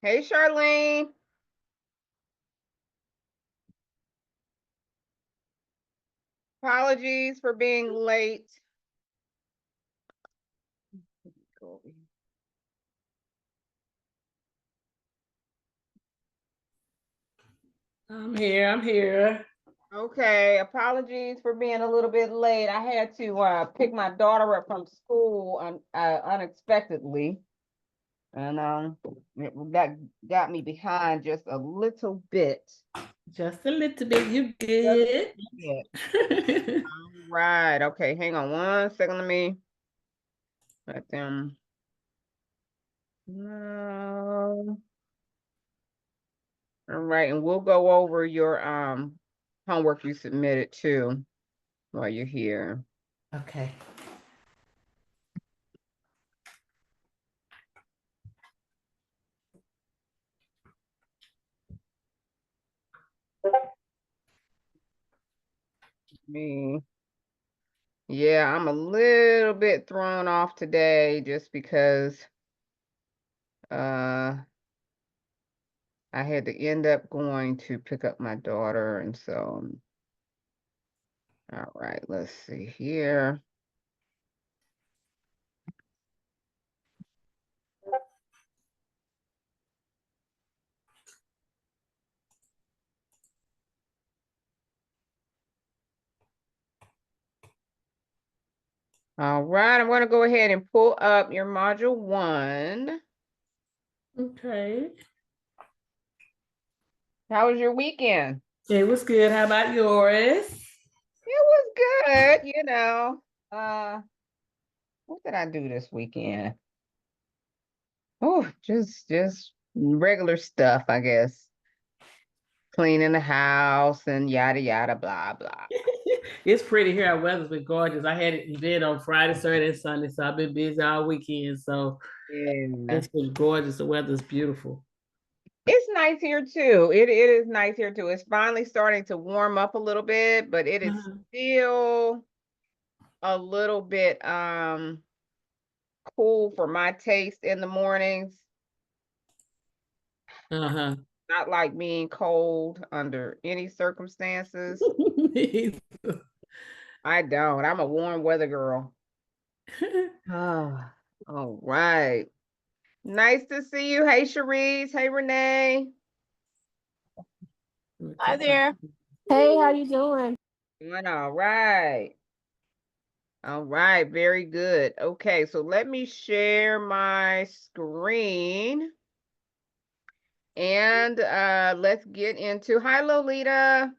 Hey, Charlene. Apologies for being late. I'm here. I'm here. Okay, apologies for being a little bit late. I had to pick my daughter up from school unexpectedly, and that got me behind just a little bit. Just a little bit. You Just a good? bit. All right. Okay, hang on 1 second. Let me let them know. All right, and we'll go over your homework you submitted too while you're here. Okay. Me. Yeah, I'm a little bit thrown off today just because uh I had to end up going to pick up my daughter, and so all right, let's see here. All right, I'm going to go ahead and pull up your module 1. Okay. How was your weekend? It was good. How about yours? It was good, what did I do this weekend? Oh, just regular stuff, I guess. Cleaning the house and yada yada blah blah. It's pretty here. Our weather's been gorgeous. I had an event on Friday, Saturday, and Sunday, so I've been busy all weekend. So Yeah. it's been gorgeous. The weather's beautiful. It's nice here too. It is nice here too. It's finally starting to warm up a little bit, but it is still a little bit cool for my taste in the mornings. Uh-huh. Not like being cold under any circumstances. I don't. I'm a warm weather girl. Ah, all right. Nice to see you. Hey, Cherise. Hey, Renee. Hi there. Hey, how you doing? Doing all right. All right, very good. Okay, so let me share my screen and let's get into, hi Lolita.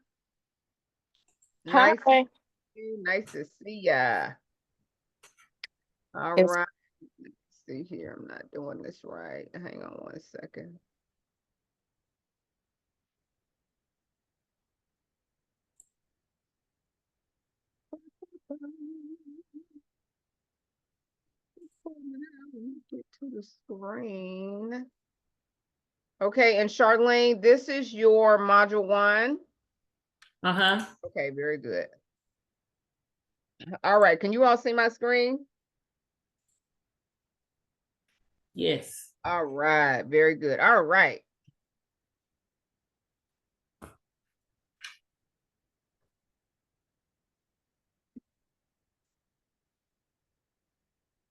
Nice Hi. nice to see ya. All It's right. Let's see here. I'm not doing this right. Hang on 1 second. Get to the screen. Okay, and Charlene, this is your module 1. Uh-huh. Okay, very good. All right, can you all see my screen? Yes. All right, very good. All right.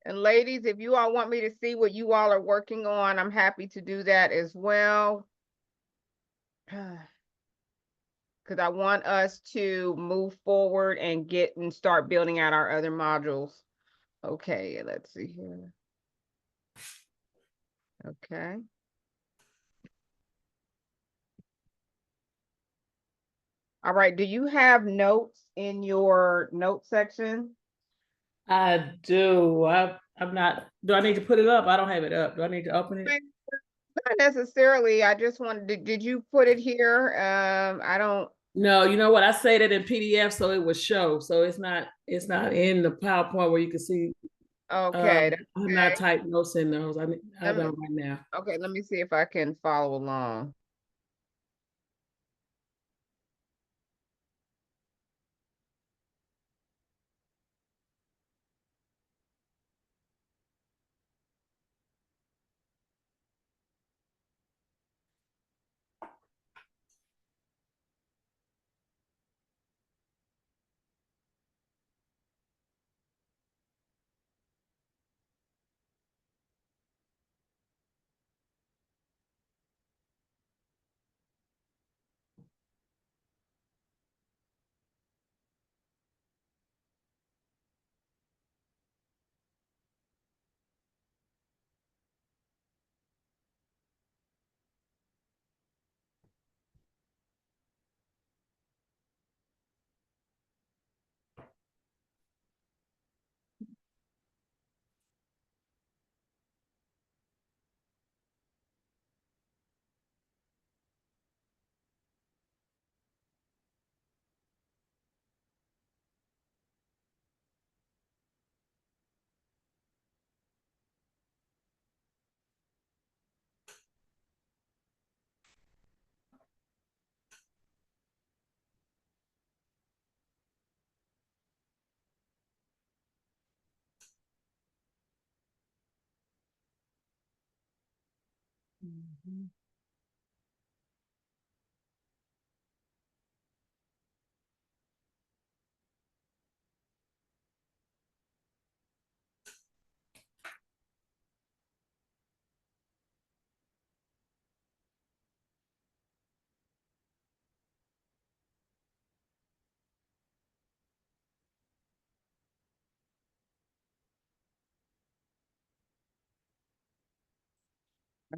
And ladies, if you all want me to see what you all are working on, I'm happy to do that as well. Because I want us to move forward and get and start building out our other modules. Okay, let's see here. Okay. All right, do you have notes in your note section? I do. I'm not. Do I need to put it up? I don't have it up. Do I need to open it? Not necessarily. I just wanted to, did you put it here? I don't. No, you know what? I say that in PDF so it would show. So it's not in the PowerPoint where you can see. Okay. I'm Okay. not typing notes in those. I don't right now. Okay, let me see if I can follow along.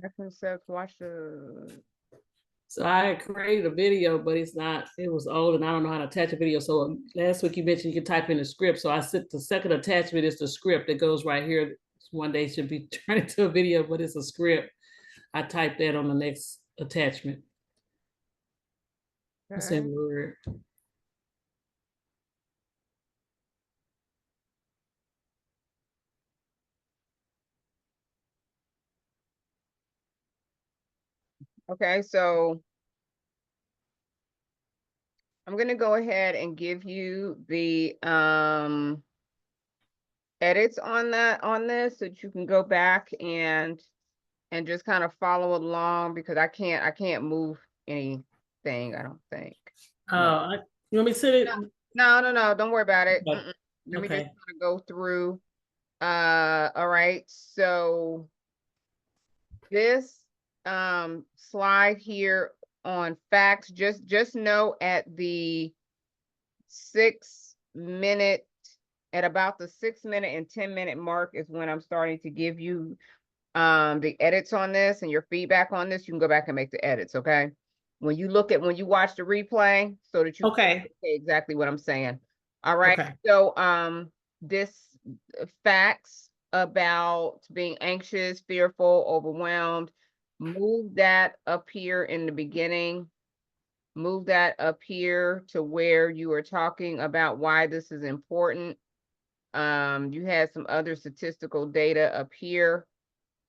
Action steps, watch the. So I had created a video, but it was old and I don't know how to attach a video. So last week you mentioned you can type in the script. So I said the second attachment is the script that goes right here. One day should be turned into a video, but it's a script. I typed that on the next attachment. It's in Word. Okay, so I'm gonna go ahead and give you the edits on this so that you can go back and just kind of follow along because I can't move anything, I don't think. No. You want me to send it? No, don't worry about it. Okay. Let me just Okay. kind of go through. All right, so this slide here on facts, just know at the 6 minute, at about the 6 minute and 10 minute mark is when I'm starting to give you the edits on this and your feedback on this. You can go back and make the edits, okay? When you watch the replay so that you Okay. say exactly what I'm saying. All right. Okay. So this facts about being anxious, fearful, overwhelmed, move that up here in the beginning. Move that up here to where you are talking about why this is important. You had some other statistical data up here.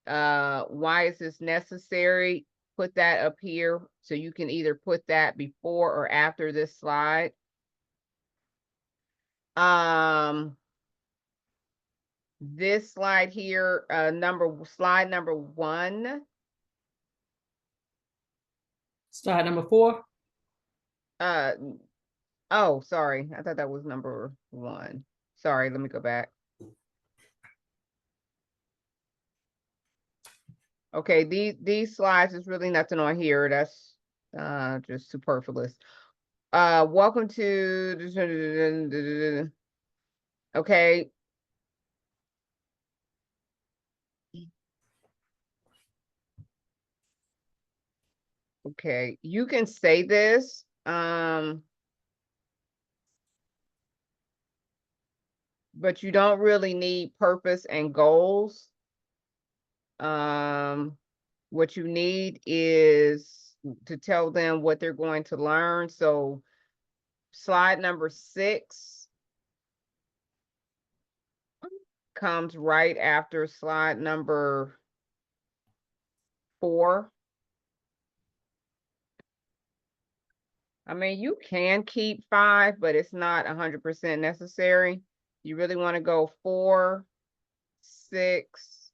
Why is this necessary? Put that up here so you can either put that before or after this slide. This slide here, slide number 1. Slide number 4. Oh, sorry. I thought that was number 1. Sorry, let me go back. Okay, these slides is really nothing on here. That's just superfluous. Welcome to okay. Okay, you can say this. But you don't really need purpose and goals. What you need is to tell them what they're going to learn. So slide number 6 comes right after slide number 4. I mean, you can keep 5, but it's not 100% necessary. You really want to go 4, 6,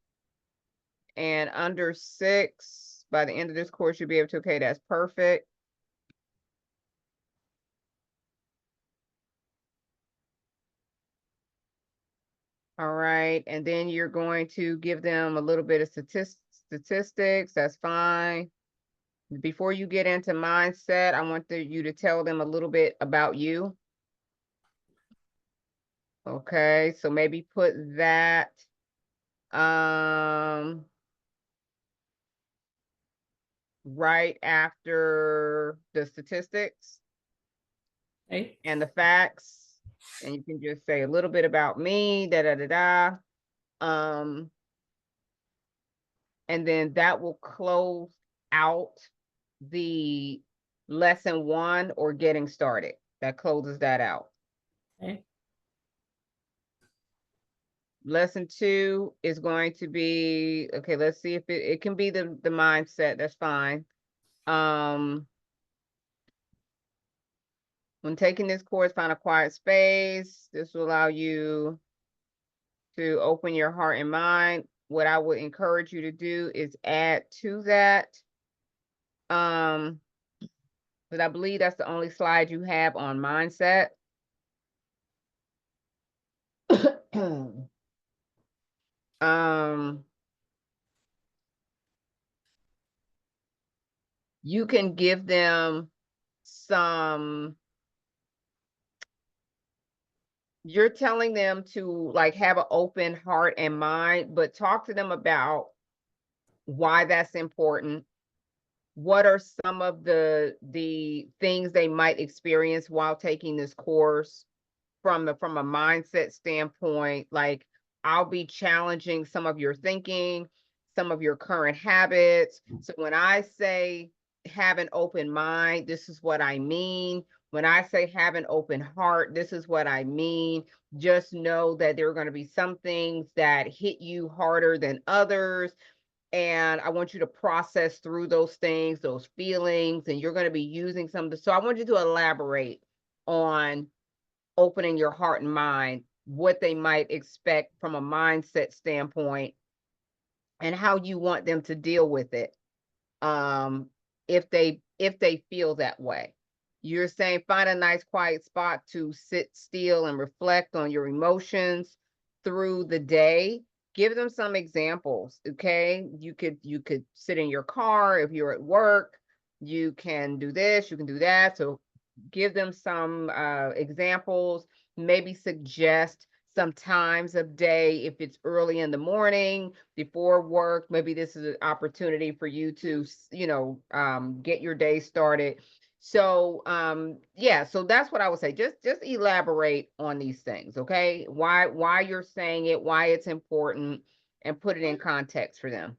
and under 6. By the end of this course, you'll be able to, okay, that's perfect. All right, and then you're going to give them a little bit of statistics, that's fine. Before you get into mindset, I want you to tell them a little bit about you. Okay, so maybe put that right after the statistics Okay. and the facts. And you can just say a little bit about me, da-da-da-da. And then that will close out the lesson 1 or getting started. That closes that out. Okay. Lesson 2 is going to be, okay, let's see if it can be the mindset, that's fine. When taking this course, find a quiet space. This will allow you to open your heart and mind. what I would encourage you to do is add to that. But I believe that's the only slide you have on mindset. You can give them some, you're telling them to like have an open heart and mind, but talk to them about why that's important. What are some of the things they might experience while taking this course from a mindset standpoint? Like, I'll be challenging some of your thinking, some of your current habits. So when I say have an open mind, this is what I mean. When I say have an open heart, this is what I mean. Just know that there are going to be some things that hit you harder than others. And I want you to process through those things, those feelings, and you're going to be using some of the, so I want you to elaborate on opening your heart and mind, what they might expect from a mindset standpoint, and how you want them to deal with it. If they feel that way. You're saying find a nice quiet spot to sit still and reflect on your emotions through the day. Give them some examples, okay? You could sit in your car if you're at work. You can do this, you can do that. So give them some examples, maybe suggest some times of day. If it's early in the morning before work, maybe this is an opportunity for you to, get your day started. So, yeah, so that's what I would say. Just elaborate on these things, okay? Why you're saying it, why it's important, and put it in context for them.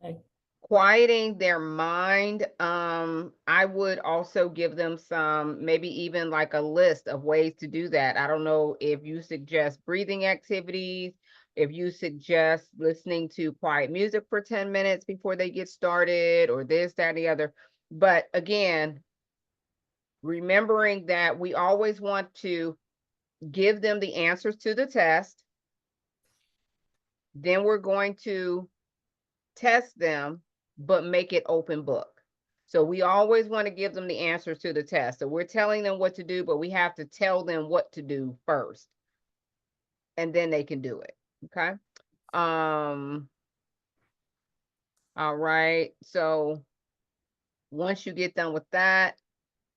Okay. Quieting their mind, I would also give them some, maybe even like a list of ways to do that. I don't know if you suggest breathing activities, if you suggest listening to quiet music for 10 minutes before they get started, or this, that, and the other. But again, remembering that we always want to give them the answers to the test. Then we're going to test them, but make it open book. So we always want to give them the answers to the test. So we're telling them what to do, but we have to tell them what to do first. And then they can do it. Okay. All right. So once you get done with that,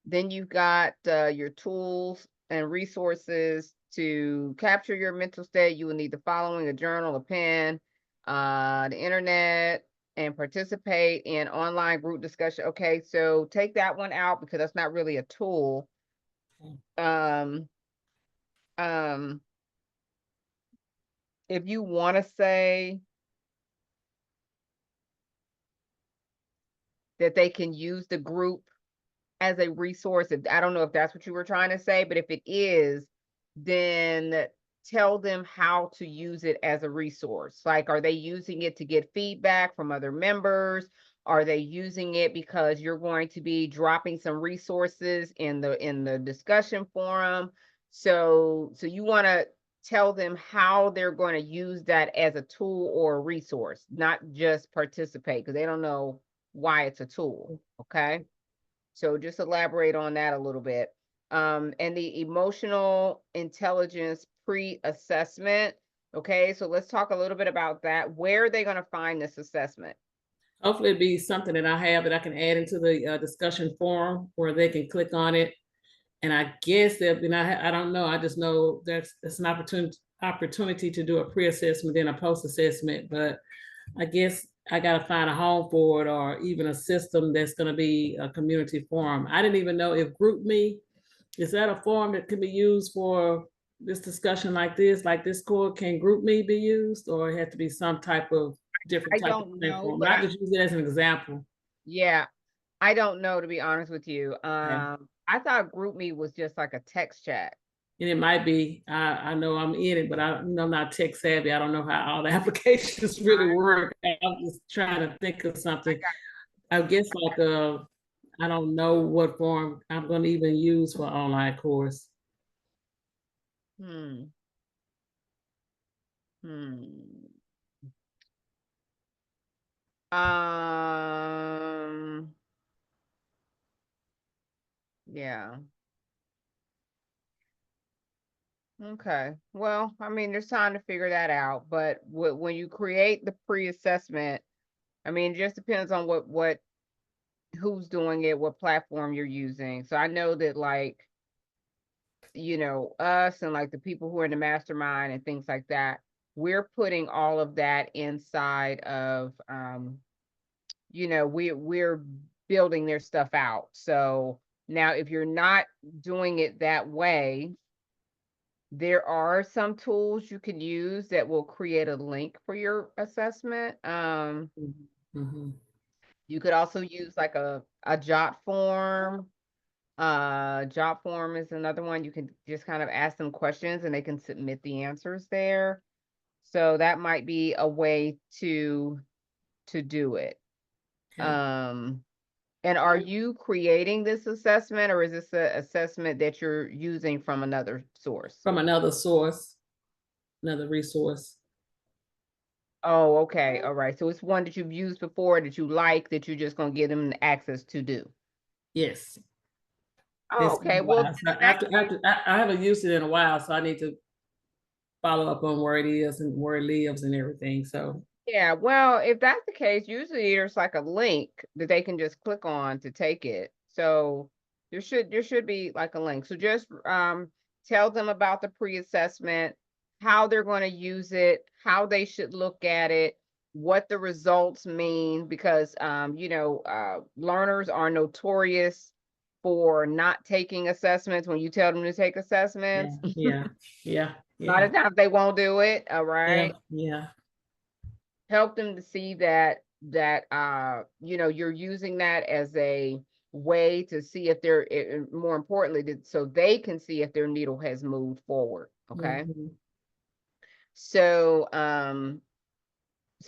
then you've got your tools and resources to capture your mental state. You will need the following: a journal, a pen, the internet, and participate in online group discussion. Okay, so take that one out because that's not really a tool. Um, if you want to say that they can use the group as a resource, I don't know if that's what you were trying to say, but if it is, then tell them how to use it as a resource. Like, are they using it to get feedback from other members? Are they using it because you're going to be dropping some resources in the discussion forum? So you want to tell them how they're going to use that as a tool or a resource, not just participate, because they don't know why it's a tool. Okay. So just elaborate on that a little bit. And the emotional intelligence pre-assessment. Okay, so let's talk a little bit about that. Where are they going to find this assessment? Hopefully it'd be something that I have that I can add into the discussion forum where they can click on it. And I guess that, I don't know, I just know it's an opportunity to do a pre-assessment and a post-assessment, but I guess I got to find a home for it, or even a system that's going to be a community forum. I didn't even know if GroupMe, is that a forum that can be used for this discussion like this court? Can GroupMe be used, or it had to be some type of different I type of don't know, platform? but I just use it as an example. yeah, I don't know, to be honest with you. Okay. I thought GroupMe was just like a text chat. And it might be, I know I'm in it, but I'm not tech savvy. I don't know how all the applications really work. I'm just trying to think of something. I guess like I don't know what form I'm going to even use for online course. Hmm. Yeah. Okay. Well, I mean, there's time to figure that out, but when you create the pre-assessment, I mean, it just depends on who's doing it, what platform you're using. So I know that like, us and like the people who are in the mastermind and things like that, we're putting all of that inside of, we're building their stuff out. So now if you're not doing it that way, there are some tools you can use that will create a link for your assessment. Mhm. You could also use like a jot form. Jot form is another one. You can just kind of ask them questions and they can submit the answers there. So that might be a way to do it. Okay. And are you creating this assessment or is this an assessment that you're using from another source? From another source, another resource. Oh, okay. All right. So it's one that you've used before that you like that you're just gonna give them access to do. Yes. Oh, It's been okay. a Well, while. So I haven't used it in a while, so I need to follow up on where it is and where it lives and everything. So yeah, well, if that's the case, usually there's like a link that they can just click on to take it. So there should be like a link. So just tell them about the pre-assessment, how they're going to use it, how they should look at it, what the results mean, because learners are notorious for not taking assessments when you tell them to take yeah, assessments. yeah, yeah, A lot yeah, of times they won't do it, all yeah, right? yeah. Help them to see that you're using that as a way to see if more importantly so they can see if their needle has moved forward. Okay. Mhm. So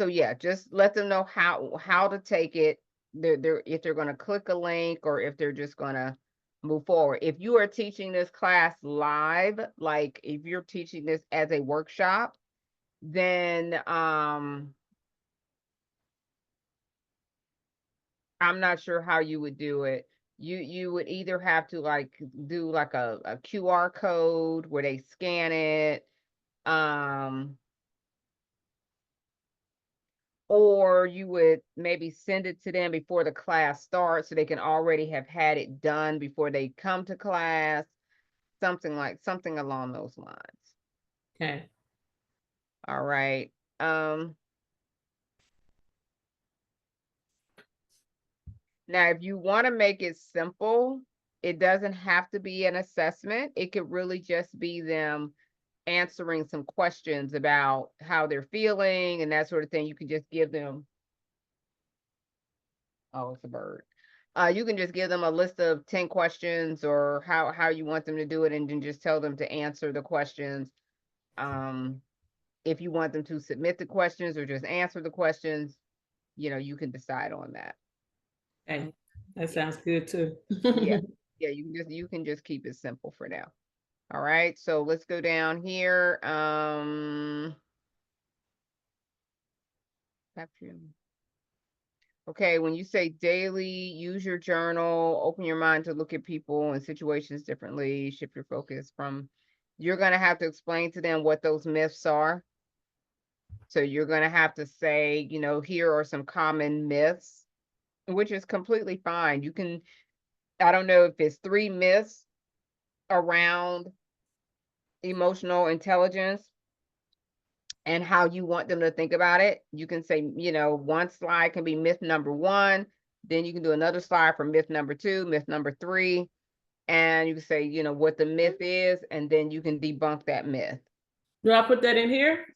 yeah, just let them know how to take it. They're if they're going to click a link or if they're just going to move forward. If you are teaching this class live, like if you're teaching this as a workshop, then I'm not sure how you would do it. You would either have to like do like a QR code where they scan it, um, or you would maybe send it to them before the class starts so they can already have had it done before they come to class, something along those lines. Okay. All right. Um, Now, if you want to make it simple, it doesn't have to be an assessment. It could really just be them answering some questions about how they're feeling and that sort of thing. You can just give them, oh, it's a bird. You can just give them a list of 10 questions or how you want them to do it and then just tell them to answer the questions. Um, if you want them to submit the questions or just answer the questions, you can decide on that. Okay. That sounds good too. Yeah. Yeah, you can just keep it simple for now. All right, so let's go down here. Okay, when you say daily, use your journal, open your mind to look at people and situations differently, shift your focus you're gonna have to explain to them what those myths are. So you're gonna have to say, here are some common myths, which is completely fine. I don't know if it's 3 myths around emotional intelligence and how you want them to think about it. You can say, one slide can be myth number 1, then you can do another slide for myth number 2, myth number 3, and you can say, what the myth is, and then you can debunk that myth. Do I put that in here?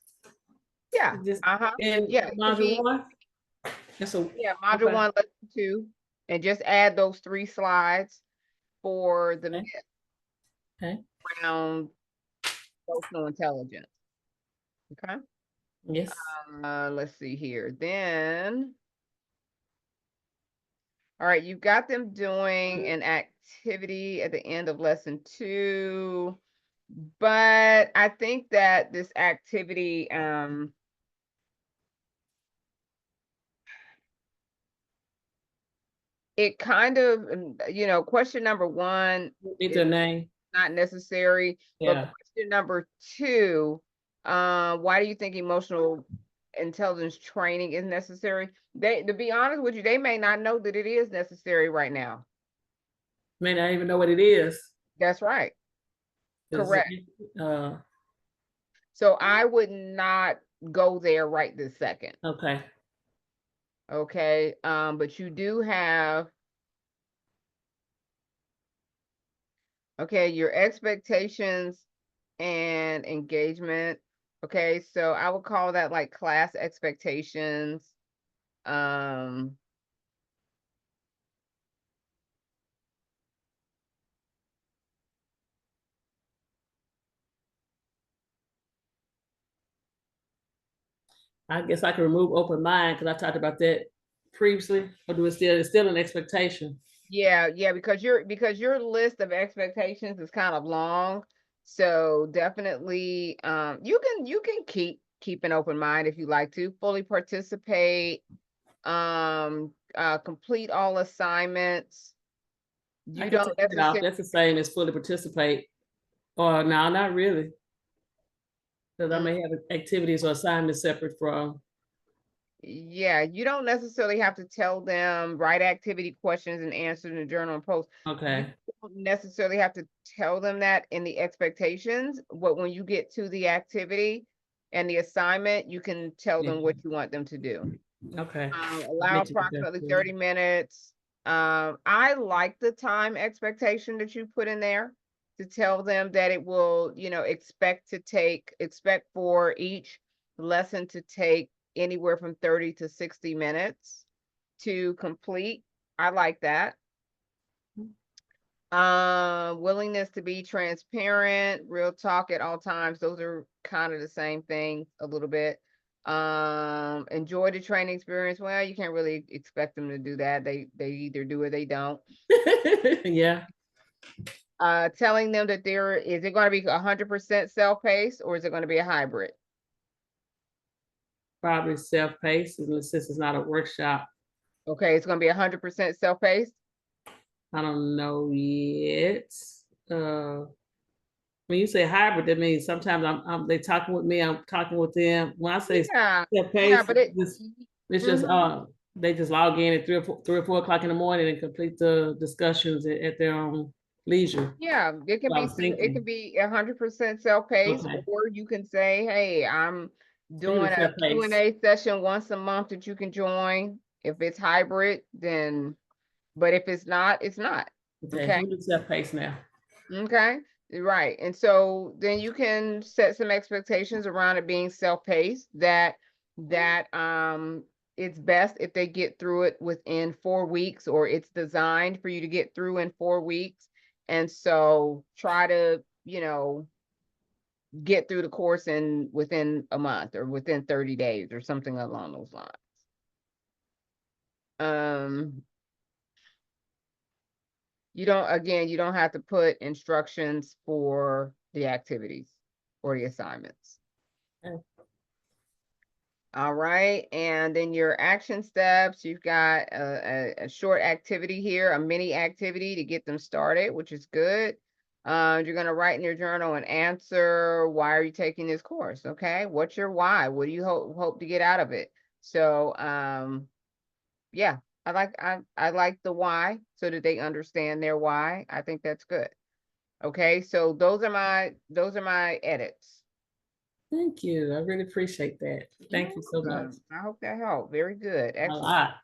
Yeah. Just Uh-huh. in Yeah, it could module be, one? That's a, yeah, module okay. 1, lesson 2, and just add those 3 slides for the Okay. myth Okay. around emotional intelligence. Okay. Yes. Let's see here. Then, all right, you've got them doing an activity at the end of lesson 2, but I think that this activity, it kind of, question number one Need is their name. not necessary, but Yeah. question number two, why do you think emotional intelligence training is necessary? To be honest with you, they may not know that it is necessary right now. May not even know what it is. That's right. 'Cause, Correct. So I would not go there right this second. Okay. Okay, but you do have, okay, your expectations and engagement. Okay, so I would call that like class expectations. Um, I guess I can remove open mind because I talked about that previously. Or do it's still an expectation? yeah, because your list of expectations is kind of long. So definitely, you can keep an open mind if you like to. Fully participate, complete all assignments. I You can don't take it off. necessarily, That's the same as fully participate. Or no, not really. Because I may have activities or assignments separate from. yeah, you don't necessarily have to tell them write activity questions and answer in the journal and post. You Okay. don't necessarily have to tell them that in the expectations, but when you get to the activity and the assignment, you can tell them what you want them to do. Okay. Allow approximately 30 minutes. I like the time expectation that you put in there to tell them that it will, expect for each lesson to take anywhere from 30 to 60 minutes to complete. I like that. Willingness to be transparent, real talk at all times. Those are kind of the same thing a little bit. Enjoy the training experience. Well, you can't really expect them to do that. They either do or they don't. Yeah. Telling them that is it going to be 100% self-paced or is it going to be a hybrid? Probably self-paced, since it's not a workshop. Okay, it's going to be 100% self-paced. I don't know yet. When you say hybrid, that means sometimes they talking with me, I'm talking with them. When I say Yeah, self-paced, but it's just they just log in at 3 or 4 o'clock in the morning and complete the discussions at their own leisure. yeah, it can So I be was thinking, 100% self-paced, okay, or you can say, hey, I'm doing a self-paced. Q&A session once a month that you can join. If it's hybrid, then, but if it's not, it's not. Okay, we'll do self-paced now. Okay, right. And so then you can set some expectations around it being self-paced, that it's best if they get through it within 4 weeks, or it's designed for you to get through in 4 weeks. And so try to, get through the course within a month or within 30 days or something along those lines. You don't have to put instructions for the activities or the assignments. Okay. All right, and then your action steps, you've got a short activity here, a mini activity to get them started, which is good. You're gonna write in your journal and answer, why are you taking this course? Okay, what's your why? What do you hope to get out of it? So, yeah, I like the why, so that they understand their why. I think that's good. Okay, so those are my edits. Thank you. I really appreciate that. Thank you so much. I hope that helped. Very good. A Excellent. lot.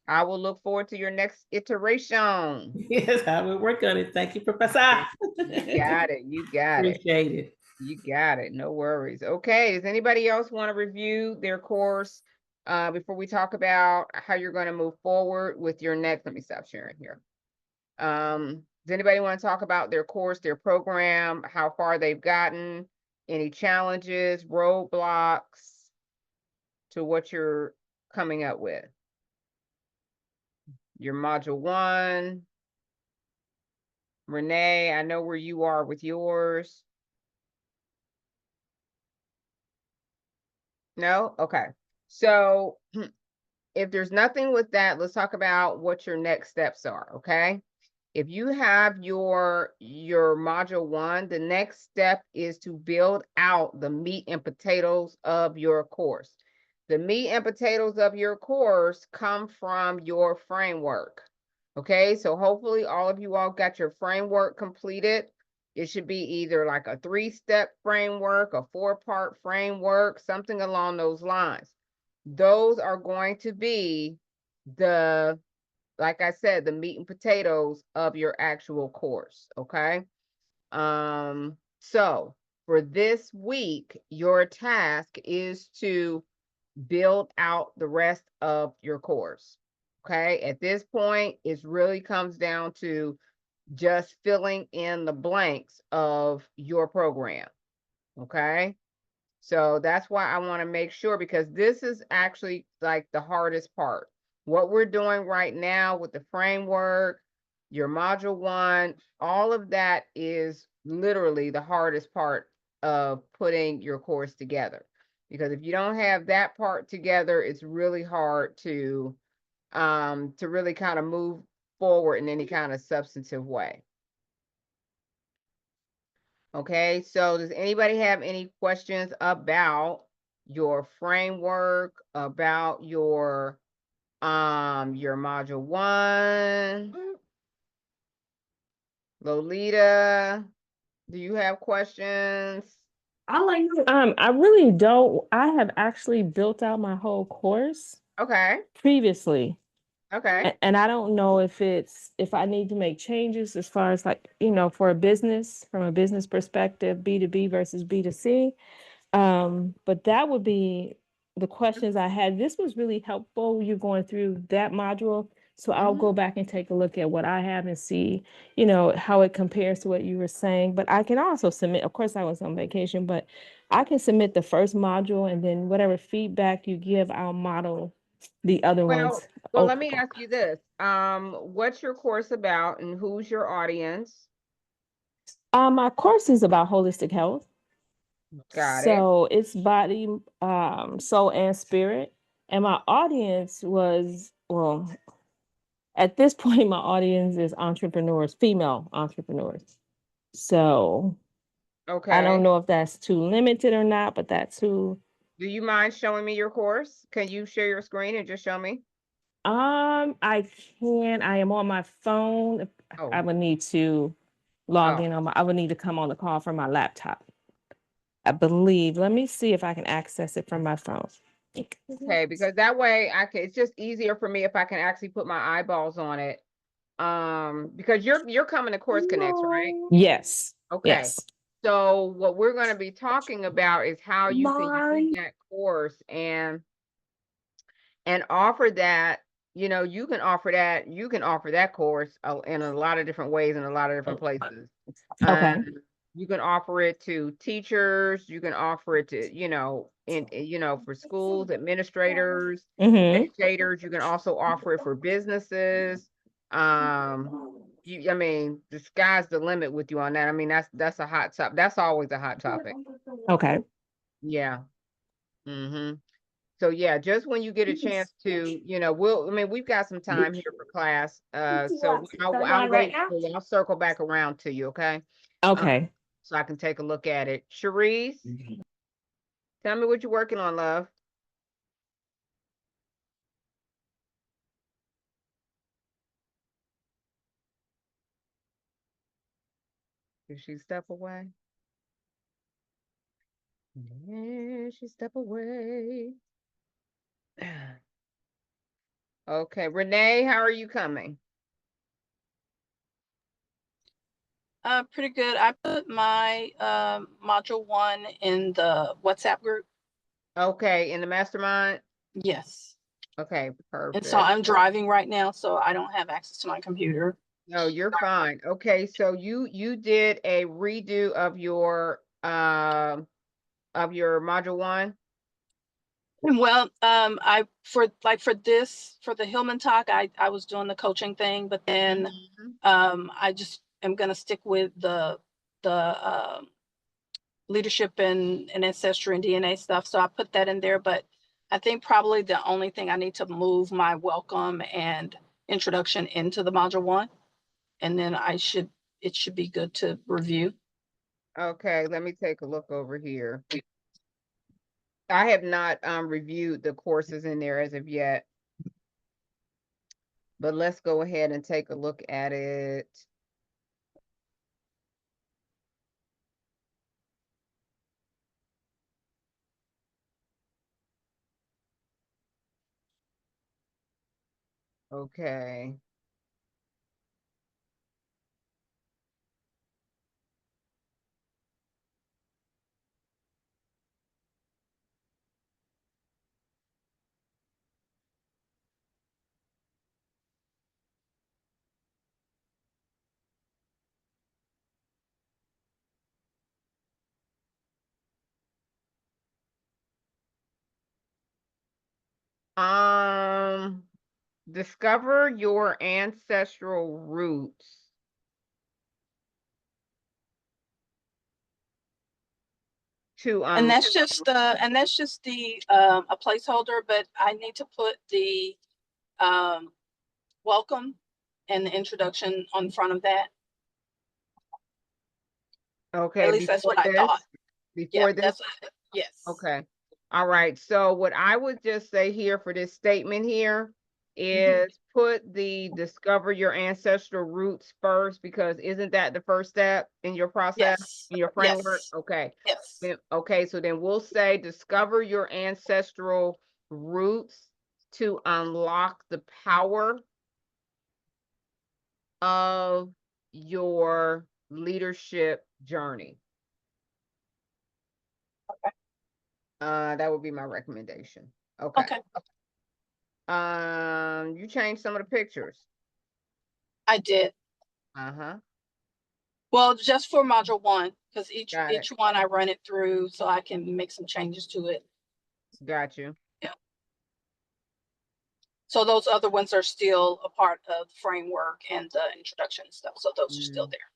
I will look forward to your next iteration. Yes, I will work on it. Thank you, Professor. You got it. You got it. Appreciate it. You got it. No worries. Okay. Does anybody else want to review their course before we talk about how you're going to move forward with your next? Let me stop sharing here. Does anybody want to talk about their course, their program, how far they've gotten, any challenges, roadblocks to what you're coming up with? Your module 1. Renee, I know where you are with yours. No? Okay. So if there's nothing with that, let's talk about what your next steps are, okay? If you have your module 1, the next step is to build out the meat and potatoes of your course. The meat and potatoes of your course come from your framework. Okay, so hopefully all of you all got your framework completed. It should be either like a 3-step framework, a 4-part framework, something along those lines. Those are going to be the, like I said, the meat and potatoes of your actual course, okay? So for this week, your task is to build out the rest of your course, okay? At this point, it really comes down to just filling in the blanks of your program, okay? So that's why I want to make sure, because this is actually like the hardest part. What we're doing right now with the framework, your module 1, all of that is literally the hardest part of putting your course together. Because if you don't have that part together, it's really hard to really kind of move forward in any kind of substantive way. Okay, so does anybody have any questions about your framework, about your module 1? Lolita, do you have questions? I really don't. I have actually built out my whole course Okay, previously. okay. And I don't know if I need to make changes as far as like, you know, for a business, from a business perspective, B2B versus B2C. But that would be the questions I had. This was really helpful, you going through that module. So I'll go back and take a look at what I have and see, you know, how it compares to what you were saying. But I can also submit, of course, I was on vacation, but I can submit the first module, and then whatever feedback you give, I'll model the other ones. Well, let me ask you this. What's your course about and who's your audience? My course is about holistic health. Got it. So it's body, soul, and spirit. And my audience was, well, at this point, my audience is entrepreneurs, female entrepreneurs. So I Okay. don't know if that's too limited or not, but that's who. Do you mind showing me your course? Can you share your screen and just show me? I can. I am on my phone. I Oh, would need to log Oh. in on my. I would need to come on the call from my laptop. I believe. Let me see if I can access it from my phone. okay, because that way it's just easier for me if I can actually put my eyeballs on it. Because you're coming to Course Connects, right? Yes. Okay. Yes. So what we're going to be talking about is how you can use that course and offer that, you know, you can offer that course in a lot of different ways in a lot of different places. Okay. You can offer it to teachers, you can offer it to, you know, for schools, administrators, educators, you can also offer it for businesses. I mean, the sky's the limit with you on that. I mean, that's a hot topic. That's always a hot topic. Okay. Yeah. So yeah, just when you get a chance to, you know, we've got some time here for class. So I'll circle back around to you, okay? Okay. So I can take a look at it. Sharice, tell me what you're working on, love. Did she step away? Yeah, she step away. Okay, Renee, how are you coming? Pretty good. I put my module 1 in the WhatsApp group. Okay, in the mastermind? Yes. Okay, perfect. And so I'm driving right now, so I don't have access to my computer. No, you're fine. Okay, so you did a redo of your module 1? Well, for the Hillman Talk, I was doing the coaching thing, but then I just am gonna stick with the leadership and ancestry and DNA stuff. So I put that in there, but I think probably the only thing I need to move my welcome and introduction into the module 1. And then it should be good to review. Okay, let me take a look over here. I have not reviewed the courses in there as of yet. But let's go ahead and take a look at it. Okay. Discover your ancestral roots. To And that's just the a placeholder, but I need to put the welcome and the introduction on front of that. okay, At least that's what I this, thought. Before Yeah, this, that's yes. okay. All right, so what I would just say here for this statement here is put the discover your ancestral roots first, because isn't that the first step in your process, Yes. in your framework? Yes. Okay. Yes. Okay, so then we'll say discover your ancestral roots to unlock the power of your leadership journey. Okay. That would be my recommendation. Okay. Okay. You changed some of the pictures. I did. Uh-huh. Well, just for module 1, because each Got it. one I run it through so I can make some changes to it. Got you. So those other ones are still a part of the framework and the introduction stuff. So those are still there.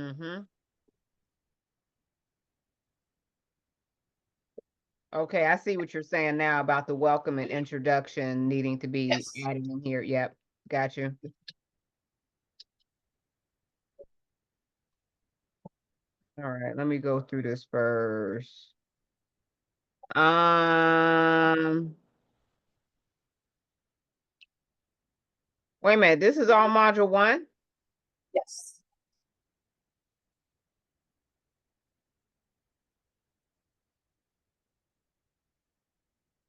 Mm-hmm. Okay, I see what you're saying now about the welcome and introduction needing to be Yes. added in here. Yep, got you. All right, let me go through this first. Wait a minute, this is all module 1? Yes.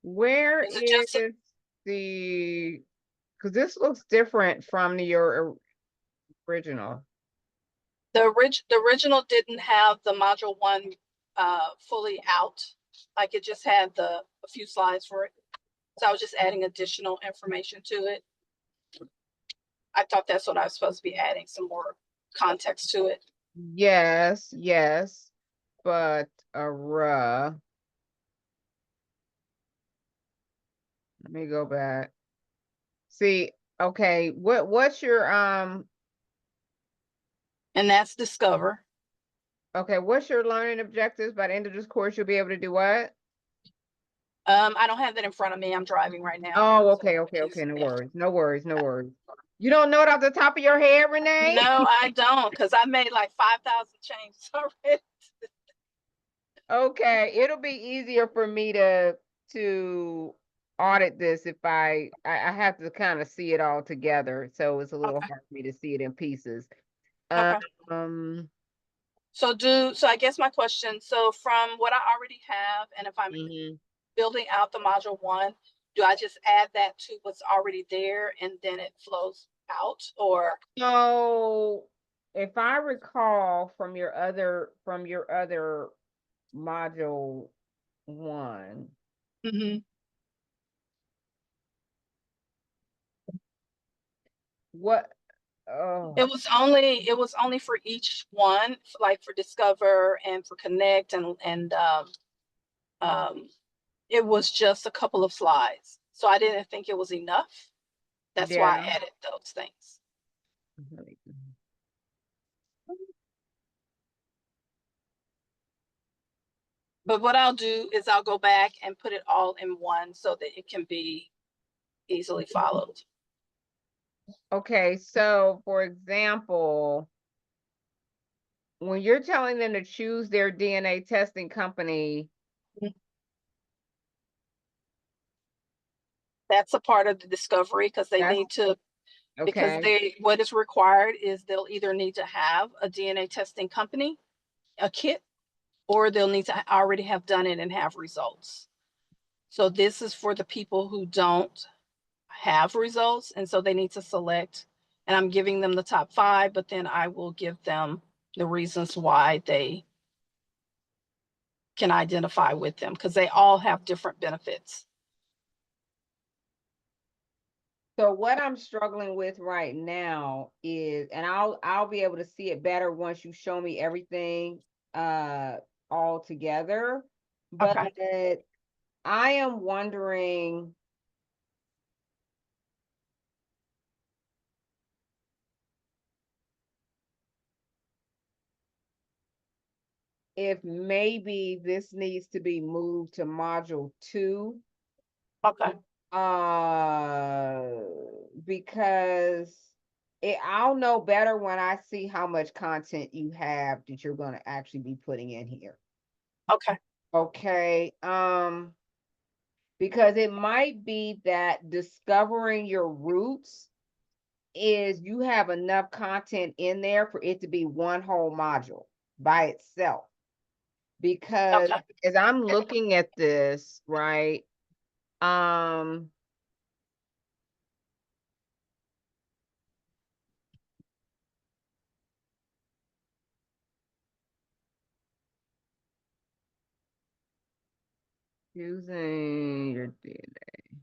Where Is it just is the, because this looks different from your original. the original didn't have the module 1 fully out. Like it just had a few slides for it. So I was just adding additional information to it. I thought that's what I was supposed to be adding, some more context to it. Yes, but let me go back. See, okay, what's your And that's discover. okay, what's your learning objectives? By the end of this course, you'll be able to do what? I don't have that in front of me. I'm driving right now. Oh, okay, So okay. No yeah. worries, no worries, no worries. You don't know it off the top of your head, Renee? No, I don't, because I made like 5,000 changes already. Okay, it'll be easier for me to audit this if I have to kind of see it all together. So it's a little Okay. hard for me to see it in pieces. Okay. So So I guess my question, so from what I already have, and if I'm building out the module 1, do I just add that to what's already there and then it flows out, or? So if I recall from your other module 1, what It was only for each one, like for discover and for connect and it was just a couple of slides. So I didn't think it was enough. That's why I added those things. But what I'll do is I'll go back and put it all in one so that it can be easily followed. Okay, so for example, when you're telling them to choose their DNA testing company, That's a part of the discovery because they That's- need to, because okay, what is required is they'll either need to have a DNA testing company, a kit, or they'll need to already have done it and have results. So this is for the people who don't have results, and so they need to select, and I'm giving them the top 5, but then I will give them the reasons why they can identify with them because they all have different benefits. so what I'm struggling with right now is, and I'll be able to see it better once you show me everything all together. But Okay. I am wondering, if maybe this needs to be moved to module 2. Okay. Because I'll know better when I see how much content you have that you're going to actually be putting in here. Okay. Okay. Because it might be that discovering your roots is you have enough content in there for it to be one whole module by itself. Because Okay. as I'm looking at this, right? Using your DNA.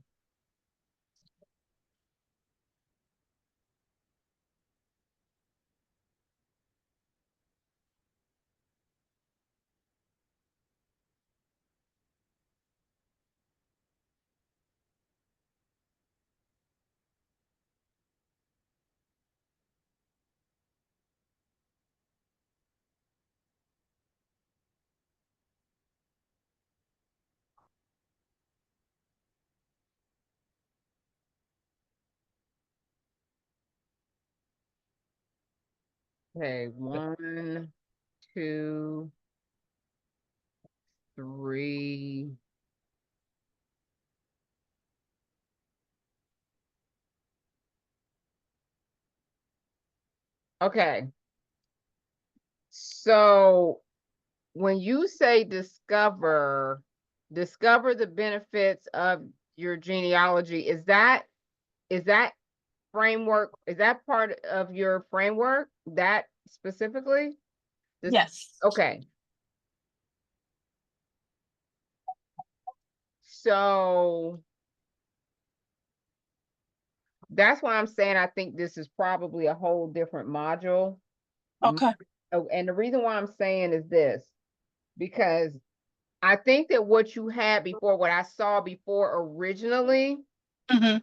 Okay, 1, 2, 3. Okay. So when you say discover the benefits of your genealogy, is that framework, is that part of your framework, that specifically? Yes. Okay. So that's why I'm saying I think this is probably a whole different module. Okay. Oh, and the reason why I'm saying is this, because I think that what you had before, what I saw before originally, Mm-hmm.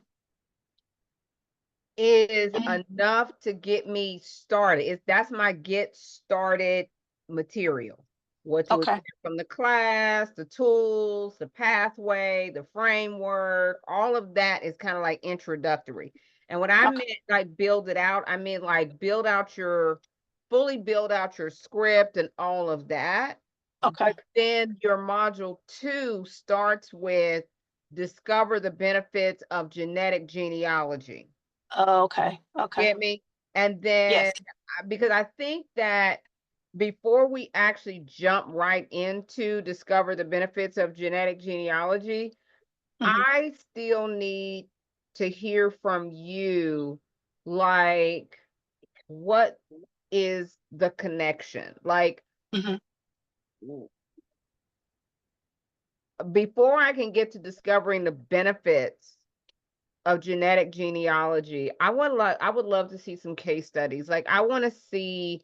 is enough to get me started. That's my get started material. What to Okay. expect from the class, the tools, the pathway, the framework, all of that is kind of like introductory. And when I Okay. meant like build it out, I mean like fully build out your script and all of that. Okay. But then your module 2 starts with discover the benefits of genetic genealogy. Okay. Okay. Get me? And then, Yes. because I think that before we actually jump right into discover the benefits of genetic genealogy, Mm-hmm. I still need to hear from you, like, what is the connection? Like, Mm-hmm. before I can get to discovering the benefits of genetic genealogy, I would love to see some case studies. Like, I want to see,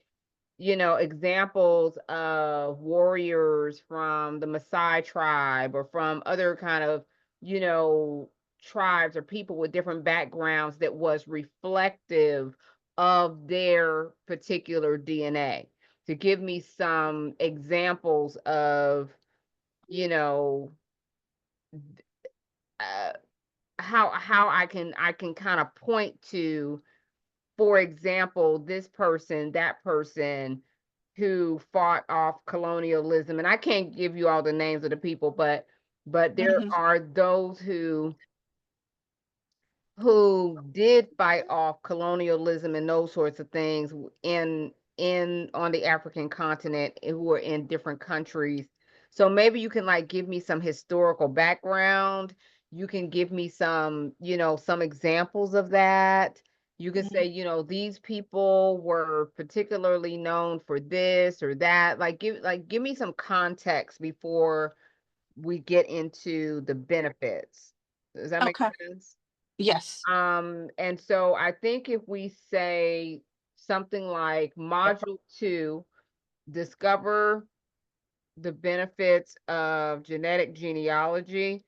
examples of warriors from the Maasai tribe or from other kind of, tribes or people with different backgrounds that was reflective of their particular DNA, to give me some examples of you know, how I can kind of point to, for example, this person, that person who fought off colonialism, and I can't give you all the names of the people, but there Mhm. are those who did fight off colonialism and those sorts of things in on the African continent, who are in different countries. So maybe you can like give me some historical background. You can give me some, some examples of that. You can say, these people were particularly known for this or that. Give me some context before we get into the benefits. Does that make Okay. sense? Yes. And so I think if we say something like module 2, discover the benefits of genetic genealogy.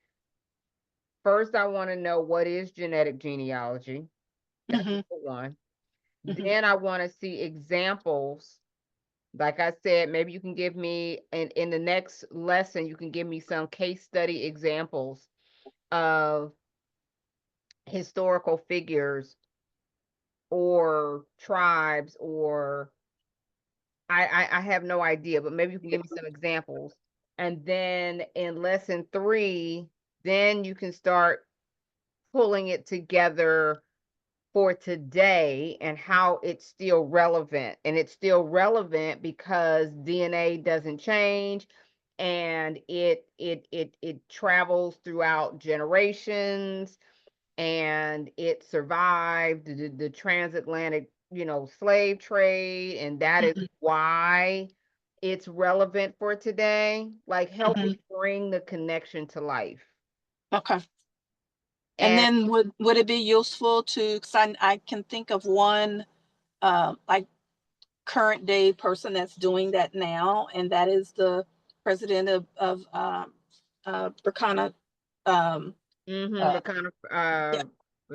First, I want to know what is genetic genealogy. That's Mhm. number one. Mhm. Then I want to see examples. Like I said, maybe you can give me, in the next lesson, you can give me some case study examples of historical figures or tribes, or I have no idea, but maybe you can give me some examples. And then in lesson 3, then you can start pulling it together for today and how it's still relevant. And it's still relevant because DNA doesn't change, and it travels throughout generations, and it survived the transatlantic, slave trade, and that is Mhm. why it's relevant for today. Like, help Mhm. me bring the connection to life. Okay. And And then would it be useful to, because I can think of one like current day person that's doing that now, and that is the president of Burkina uh, but kind of yeah,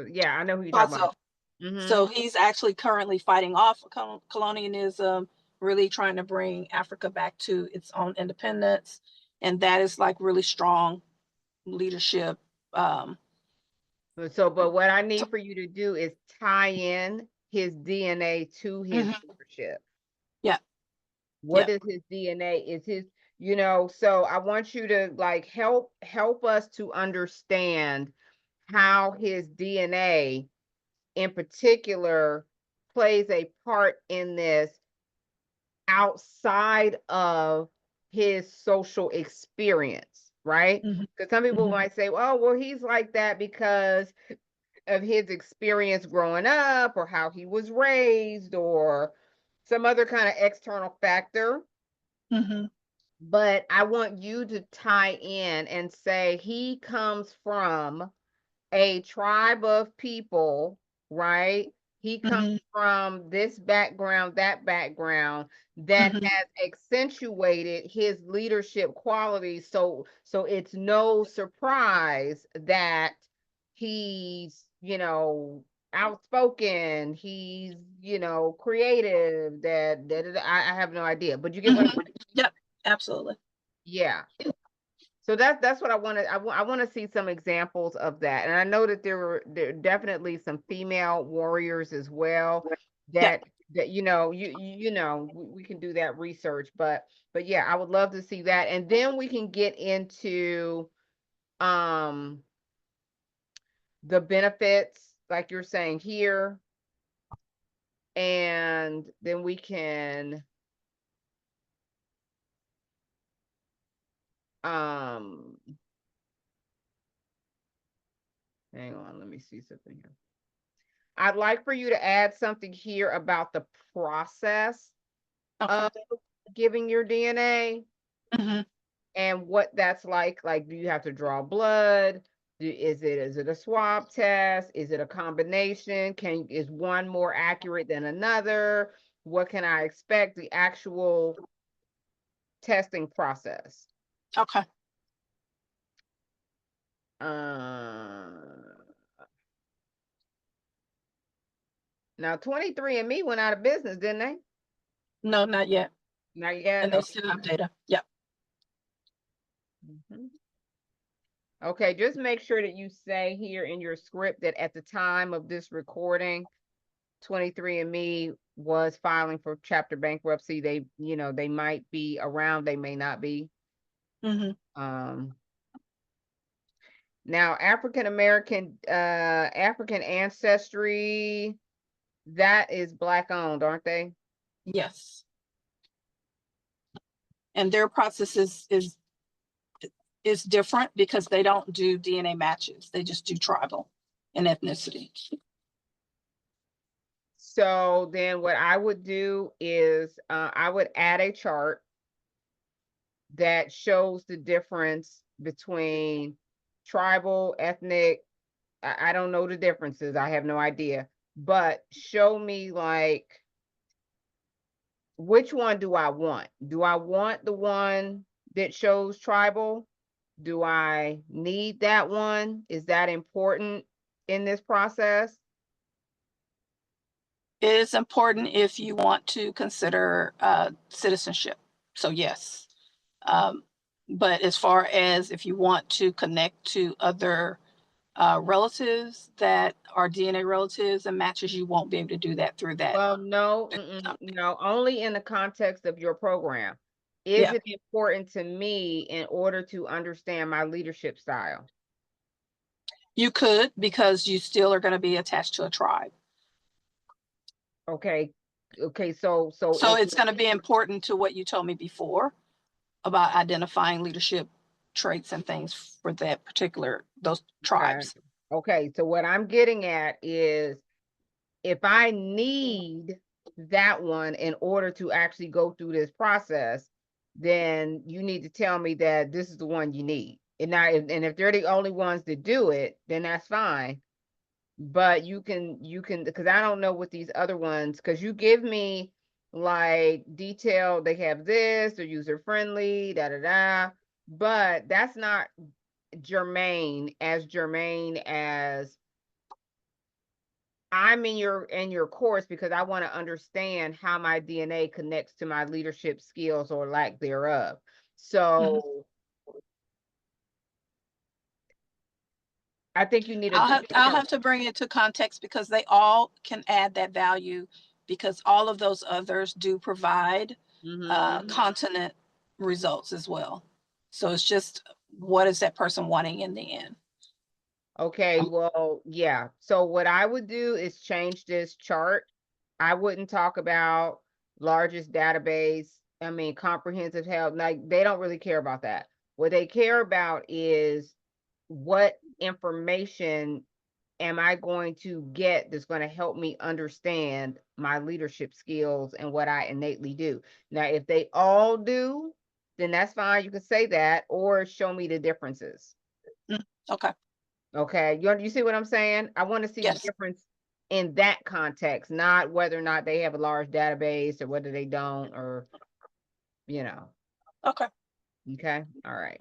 yeah, I know who you're talking about. Faso. Mm-hmm. So he's actually currently fighting off colonialism, really trying to bring Africa back to its own independence, and that is like really strong leadership. Um, But what I so, need for you to do is tie in his DNA to his mhm. leadership. Yeah, What yeah. is his DNA? Is his, so I want you to like help us to understand how his DNA in particular plays a part in this outside of his social experience, right? Mhm. Because some people Mhm. might say, oh, well, he's like that because of his experience growing up, or how he was raised, or some other kind of external factor. Mhm. But I want you to tie in and say he comes from a tribe of people, right? He comes Mhm. from this background, that background, that Mhm. has accentuated his leadership qualities. So it's no surprise that he's, outspoken, he's, creative, that I have no idea. But you get what I'm Mhm. Yep. Absolutely. Yeah. So that's what I want to I want to see some examples of that. And I know that there are definitely some female warriors as well Yep. that we can do that research, but yeah, I would love to see that. And then we can get into um the benefits like you're saying here, and then we can um hang on, let me see something here. I'd like for you to add something here about the process Okay. of giving your DNA Mhm. and what that's like. Like, do you have to draw blood? Is it a swab test? Is it a combination? Is one more accurate than another? What can I expect? The actual testing process. Okay. Uh, Now 23andMe went out of business, didn't they? No, not yet. Not yet. And they Okay. still have data. Yep. Mhm. Okay, just make sure that you say here in your script that at the time of this recording, 23andMe was filing for chapter bankruptcy. They, they might be around, they may not be. Mhm. Now African American, African ancestry, that is Black owned, aren't they? Yes. And their process is different because they don't do DNA matches. They just do tribal and ethnicity. So then what I would do is, I would add a chart that shows the difference between tribal, ethnic. I don't know the differences. I have no idea. But show me, like, which one do I want? Do I want the one that shows tribal? Do I need that one? Is that important in this process? It is important if you want to consider citizenship. So yes. But as far as if you want to connect to other relatives that are DNA relatives and matches, you won't be able to do that through that. Well, no, no, only in the context of your program. Is Yeah. it important to me in order to understand my leadership style? You could, because you still are going to be attached to a tribe. Okay, okay, so So it's going to be important to what you told me before about identifying leadership traits and things for that particular, those tribes. Okay, so what I'm getting at is, if I need that one in order to actually go through this process, then you need to tell me that this is the one you need. And if they're the only ones that do it, then that's fine. But you can, because I don't know what these other ones, because you give me like detail, they have this, they're user friendly, da da da. But that's not germane as I'm in your course, because I want to understand how my DNA connects to my leadership skills or lack thereof. So I think you need I'll have to bring it to context because they all can add that value, because all of those others do provide continent results as well. So it's just, what is that person wanting in the end? Okay, well, yeah. So what I would do is change this chart. I wouldn't talk about largest database. I mean, comprehensive health. Like, they don't really care about that. What they care about is, what information am I going to get that's going to help me understand my leadership skills and what I innately do. Now, if they all do, then that's fine. You can say that, or show me the differences. Okay. Okay, you see what I'm saying? I want to see the Yes. difference in that context, not whether or not they have a large database or whether they don't, or, Okay. okay, all right.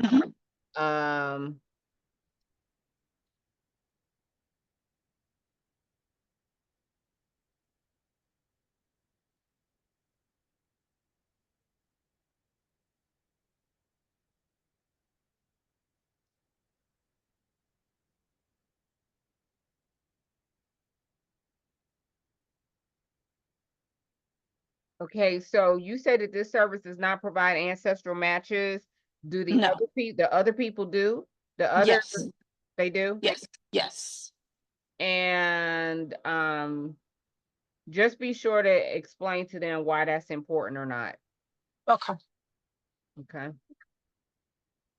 Okay, so you said that this service does not provide ancestral matches. Do the No. other people do? The others, Yes. they do? Yes. Yes. And just be sure to explain to them why that's important or not. Okay. Okay.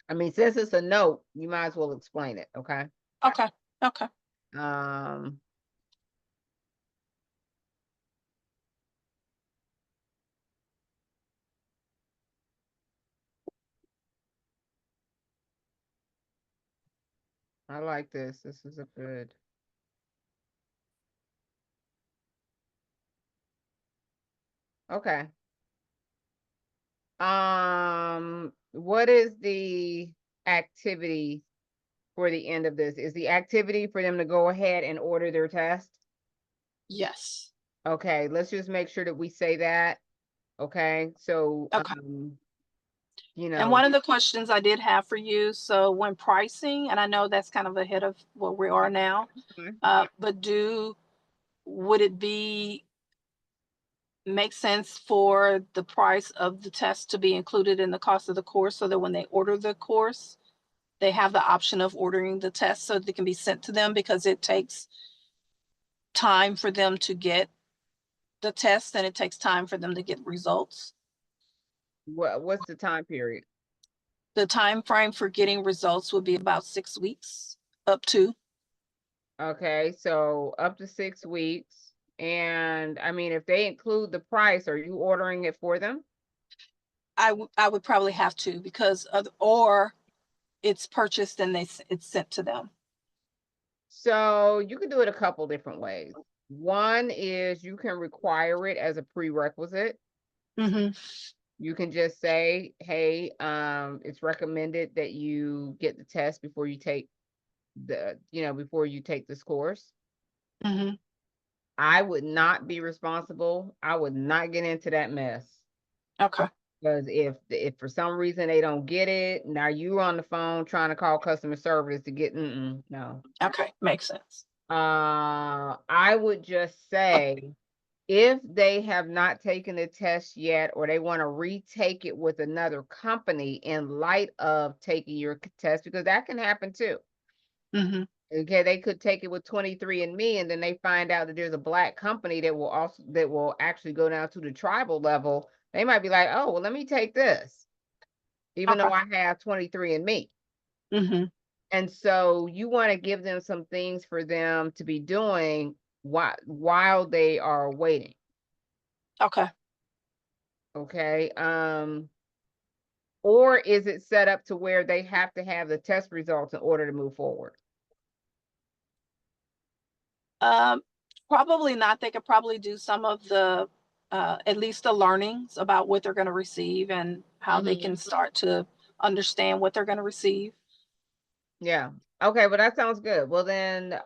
I mean, since it's a note, you might as well explain it, okay? Okay. Okay. I like this. This is a good. Okay. What is the activity for the end of this? Is the activity for them to go ahead and order their test? Yes. Okay, let's just make sure that we say that. Okay, so Okay. you And know, one of the questions I did have for you, so when pricing, and I know that's kind of ahead of where we are now, Mhm. but would it make sense for the price of the test to be included in the cost of the course so that when they order the course, they have the option of ordering the test so they can be sent to them, because it takes time for them to get the test and it takes time for them to get results. What's the time period? The time frame for getting results would be about 6 weeks, up to. Okay, so up to 6 weeks. And I mean, if they include the price, are you ordering it for them? I would probably have to, because or it's purchased and it's sent to them. So you can do it a couple different ways. One is you can require it as a prerequisite. Mm-hmm. You can just say, hey, it's recommended that you get the test before you take before you take this course. Mm-hmm. I would not be responsible. I would not get into that mess. Okay. Because if for some reason they don't get it, now you're on the phone trying to call customer service to get, no. Okay. Makes sense. I would just say, if they have not taken the test yet, or they want to retake it with another company in light of taking your test, because that can happen too. Mm-hmm. Okay, they could take it with 23andMe, and then they find out that there's a Black company that will actually go down to the tribal level. They might be like, oh, well, let me take this, even though I have 23andMe. Mm-hmm. And so you want to give them some things for them to be doing while they are waiting. Okay. Okay. Or is it set up to where they have to have the test results in order to move forward? Probably not. They could probably do some of the at least the learnings about what they're going to receive and how they can start to understand what they're going to receive. Yeah. Okay, well, that sounds good. Well, then,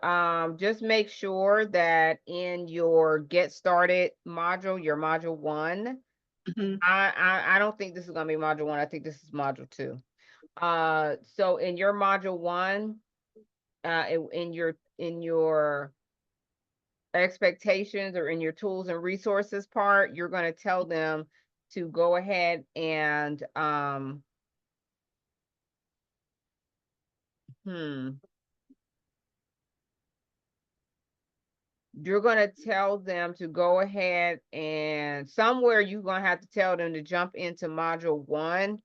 just make sure that in your get started module, your module 1, Mm-hmm. I don't think this is gonna be module 1. I think this is module 2. So in your module 1, in your expectations, or in your tools and resources part, you're gonna tell them to go ahead and you're going to tell them to go ahead, and somewhere you're going to have to tell them to jump into module 1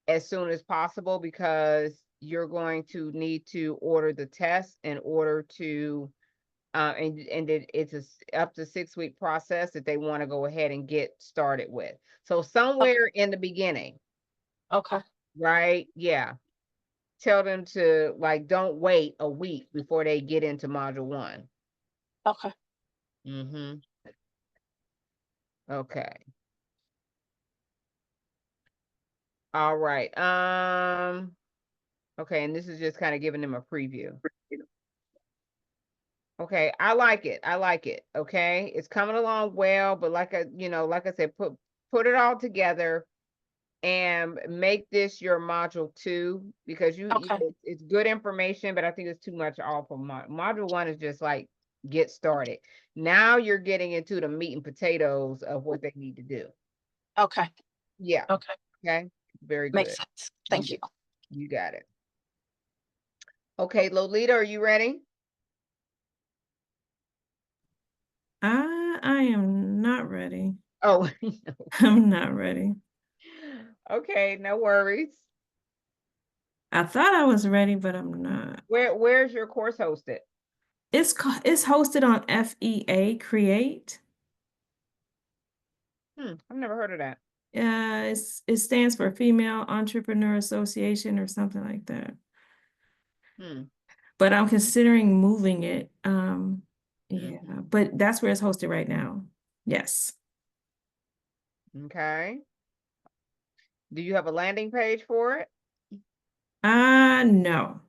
as soon as possible, because you're going to need to order the test in order to and it's up to 6-week process that they want to go ahead and get started with. So somewhere in the beginning, Okay. right? Yeah. Tell them to, like, don't wait a week before they get into module 1. Okay. Mm-hmm. Okay. All right. Okay, and this is just kind of giving them a preview. Okay, I like it. I like it. Okay. It's coming along well, but like I said, put it all together and make this your module 2, because Okay. it's good information, but I think it's too much all for module 1 is just like get started. Now you're getting into the meat and potatoes of what they need to do. Okay. Yeah. Okay. Okay. Very good. Makes sense. Thank you. You got it. Okay, Lolita, are you ready? I am not ready. Oh, I'm not ready. okay, no worries. I thought I was ready, but I'm not. Where's your course hosted? It's hosted on FEA Create. I've never heard of that. It stands for Female Entrepreneur Association or something like that. But I'm considering moving it. Yeah, but that's where it's hosted right now. Yes. Okay. Do you have a landing page for it? No.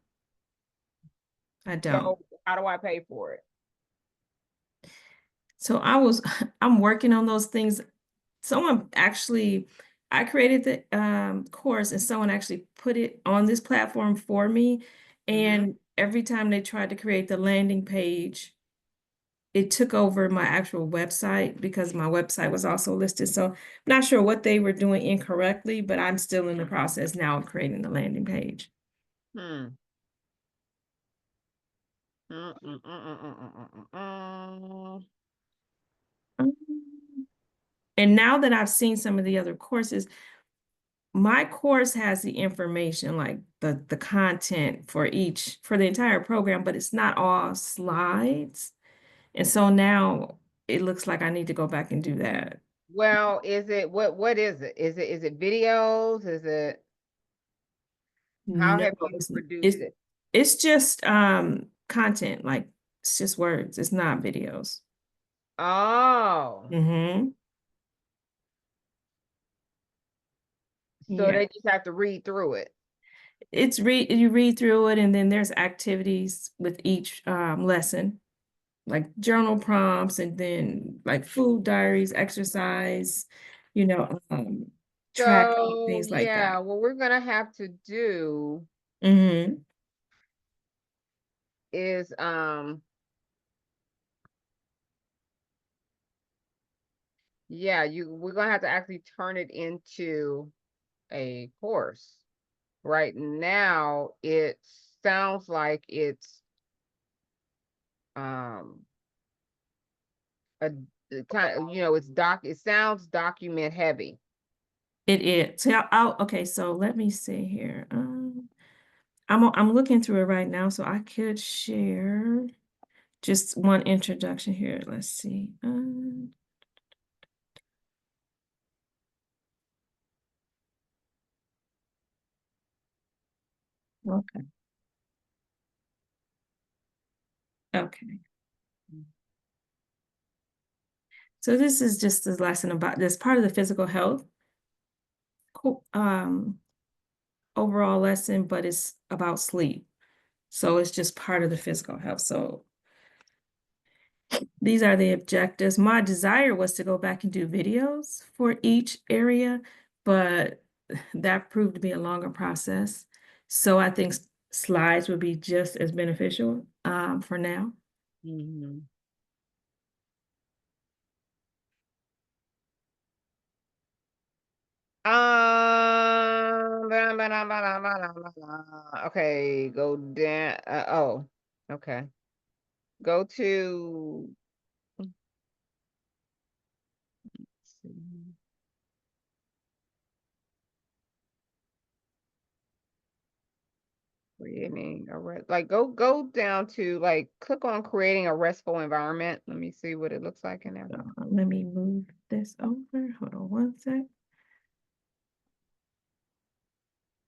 I don't. So how do I pay for it? So I'm working on those things. Someone actually I created the course and someone actually put it on this platform for me. And every time they tried to create the landing page, it took over my actual website because my website was also listed. So I'm not sure what they were doing incorrectly, but I'm still in the process now of creating the landing page. Hmm. Mm, mm, mm, mm, mm, mm, mm, mm. And now that I've seen some of the other courses, my course has the information, like the content for the entire program, but it's not all slides. And so now it looks like I need to go back and do that. Well, is it what is it? Is it videos? Is it how No, have you it's, produced it's it? it's just content, like it's just words, it's not videos. Oh, Mm-hmm. so Yeah. they just have to read through it. You read through it and then there's activities with each lesson, like journal prompts and then like food diaries, exercise, you know, tracking, So things like yeah, that. what we're gonna have to do Mm-hmm. is yeah, we're gonna have to actually turn it into a course. Right now, it sounds like it's um a kind of, it sounds document heavy. It is. So okay, so let me see here. I'm looking through it right now, so I could share just one introduction here. Let's see. Okay. Okay. So this is just a lesson about this part of the physical health overall lesson, but it's about sleep. So it's just part of the physical health. So these are the objectives. My desire was to go back and do videos for each area, but that proved to be a longer process. So I think slides would be just as beneficial for now. Mhm. Okay, go down. Oh, okay. Go to. Let's see. Creating a like go down to like click on creating a restful environment. Let me see what it looks like in there. Let me move this over. Hold on one sec.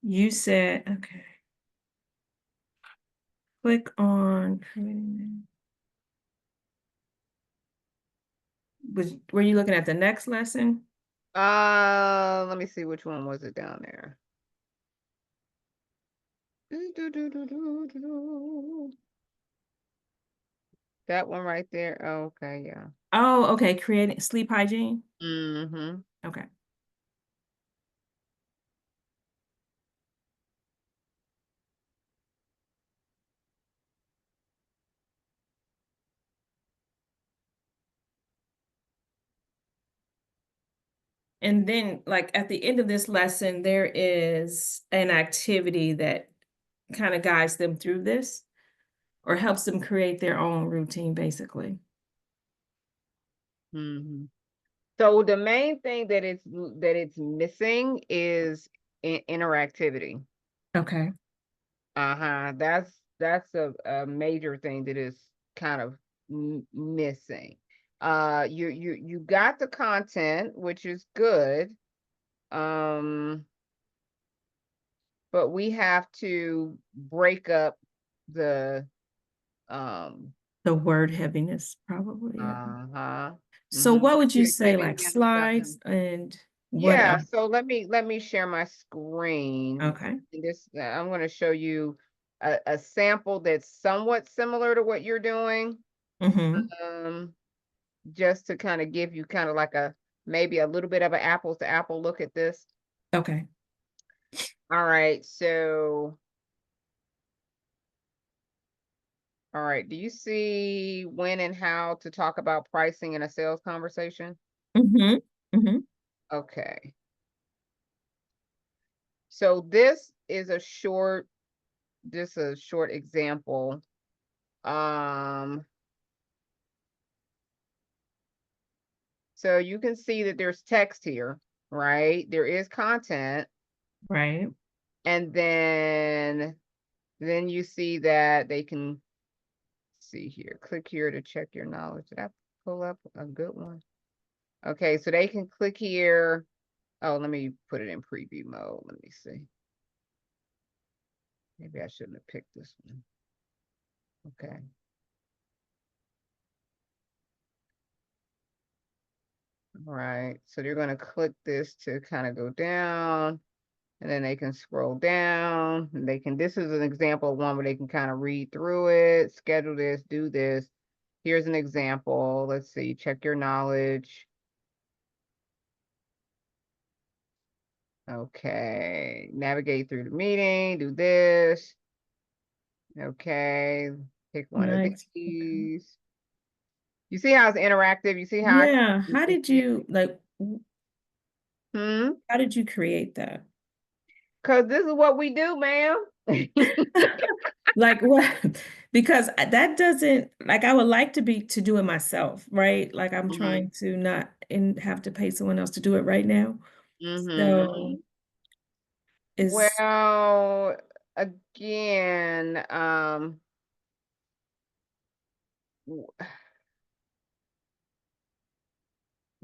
You said, okay. Click on creating. Were you looking at the next lesson? Let me see which one was it down there. That one right there. Oh, okay, yeah. Oh, okay. Creating sleep hygiene. Mm-hmm. Okay. And then, like at the end of this lesson, there is an activity that kind of guides them through this or helps them create their own routine, basically. Mm-hmm. So the main thing that it's missing is interactivity. Okay. Uh-huh. That's a major thing that is kind of missing. You got the content, which is good. But we have to break up the The word heaviness, probably. Yeah. uh-huh. So what would you say, Giving like them slides something. and what Yeah, else? so let me share my screen. Okay. And I'm going to show you a sample that's somewhat similar to what you're doing. Mm-hmm. Just to kind of give you kind of like a maybe a little bit of an apples to apple look at this. Okay. All right, so. All right, do you see when and how to talk about pricing in a sales conversation? Mm-hmm. Mm-hmm. Okay. So this is a short example. So you can see that there's text here, right? There is content, Right. and then you see that they can see here. Click here to check your knowledge. Did I pull up a good one? Okay, so they can click here. Oh, let me put it in preview mode. Let me see. Maybe I shouldn't have picked this one. Okay. All right, so they're gonna click this to kind of go down, and then they can scroll down, and they can, this is an example of one where they can kind of read through it, schedule this, do this. Here's an example. Let's see, check your knowledge. Okay, navigate through the meeting, do this. Okay, pick one of Nice. Okay. these. You see how it's interactive? You see how Yeah. How did you Hmm? how did you create that? Cause this is what we do, ma'am. Like what? Because that doesn't, like, I would like to do it myself, right? Like I'm Mhm. trying to not and have to pay someone else to do it right now. Mhm. So is Well, again, w-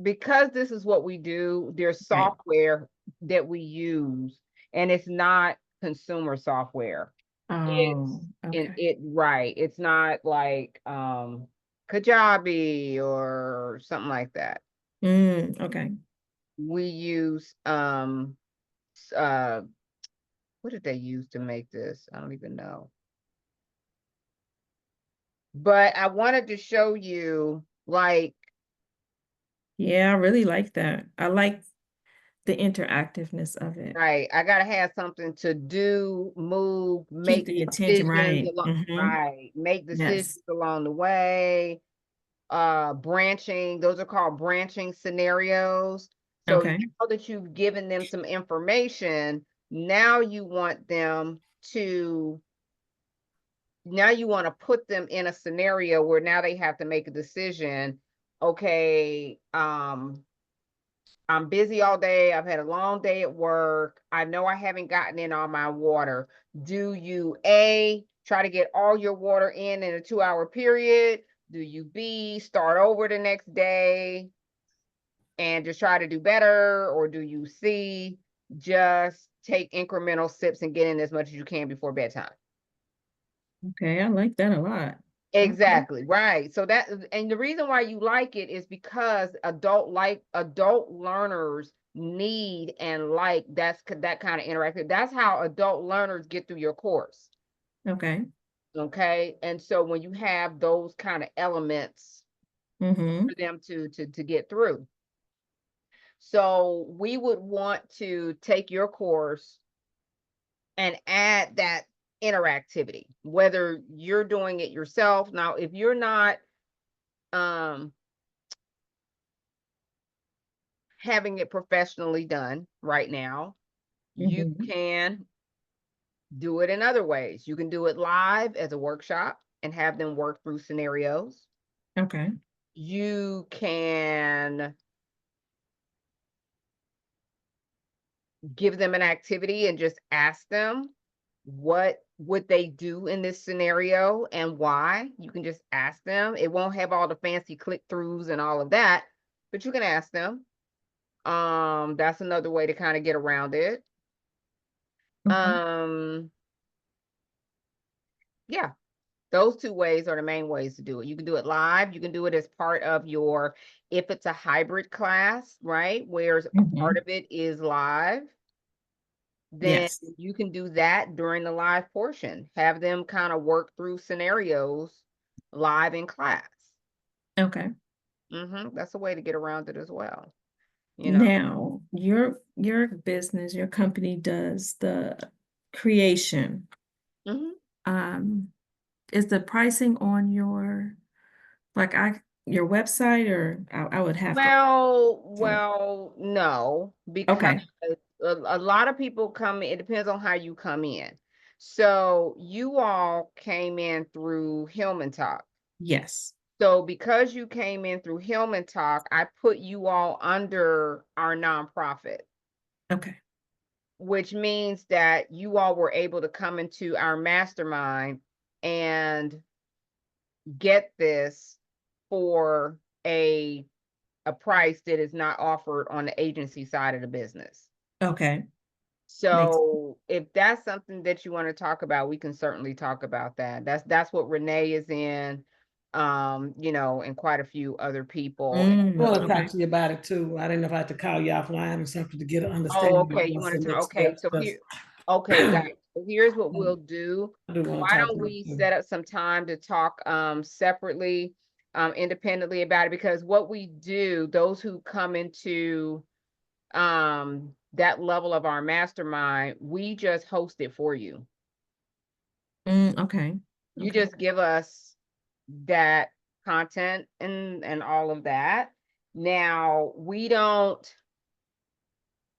because this is what we do, there's Right. software that we use, and it's not consumer software. Oh, It's okay. right. It's not like Kajabi or something like that. Okay. We use what did they use to make this? I don't even know. But I wanted to show you, like, Yeah, I really like that. I like the interactiveness of it. right, I gotta have something to do, move, Keep make the attention, decisions right. along, right, make decisions Yes. along the way. Branching, those are called branching scenarios. So Okay. now that you've given them some information, now you want them to, now you want to put them in a scenario where now they have to make a decision. Okay, I'm busy all day. I've had a long day at work. I know I haven't gotten in all my water. Do you A, try to get all your water in a 2-hour period? Do you B, start over the next day and just try to do better? Or do you C, just take incremental sips and get in as much as you can before bedtime? Okay, I like that a lot. Okay. Exactly, right. So that, and the reason why you like it is because adult learners need and like that kind of interactive. That's how adult learners get through your course. Okay. Okay. And so when you have those kind of elements Mm-hmm. for them to get through. So we would want to take your course and add that interactivity, whether you're doing it yourself. Now, if you're not having it professionally done right now, you Mm-hmm. can do it in other ways. You can do it live as a workshop and have them work through scenarios. Okay. You can give them an activity and just ask them what would they do in this scenario and why. You can just ask them. It won't have all the fancy click-throughs and all of that, but you can ask them. That's another way to kind of get around it. Okay. Yeah, those two ways are the main ways to do it. You can do it live. You can do it as part of your, if it's a hybrid class, right? Where a part of it is live, then Yes. you can do that during the live portion. Have them kind of work through scenarios live in class. Okay. That's a way to get around it as well. you know. Now, your business, your company does the creation. Mhm. Is the pricing on your your website, or I would have to. Well, no, because Okay. a lot of people come in, it depends on how you come in. So you all came in through Hillman Talk. Yes. So because you came in through Hillman Talk, I put you all under our nonprofit, Okay. which means that you all were able to come into our mastermind and get this for a price that is not offered on the agency side of the business. Okay. So if that's something that you want to talk about, we can certainly talk about that. That's what Renee is in, you know, and quite a few other people. I want to Okay. talk to you about it too. I didn't know if I had to call you offline or something to get an Oh, understanding of okay. You what's want the to talk? next Okay, steps. so 'Cause here, okay, guys. So here's what Um, we'll do. I do want Why to talk don't to we you. set up some time to talk separately, independently about it? Because what we do, those who come into that level of our mastermind, we just host it for you. Okay. You Okay. just give us that content and all of that. Now, we don't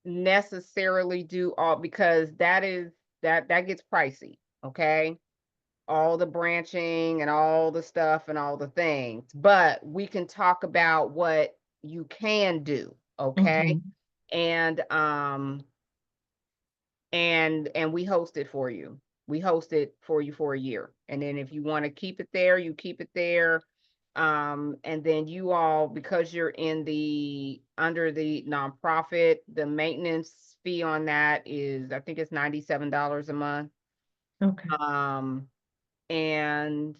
necessarily do all, because that gets pricey, okay? All the branching and all the stuff and all the things, but we can talk about what you can do, okay? Mhm. And we host it for you. We host it for you for a year. And then if you want to keep it there, you keep it there. And then you all, because you're in the under the nonprofit, the maintenance fee on that is, I think it's $97 a month. Okay. And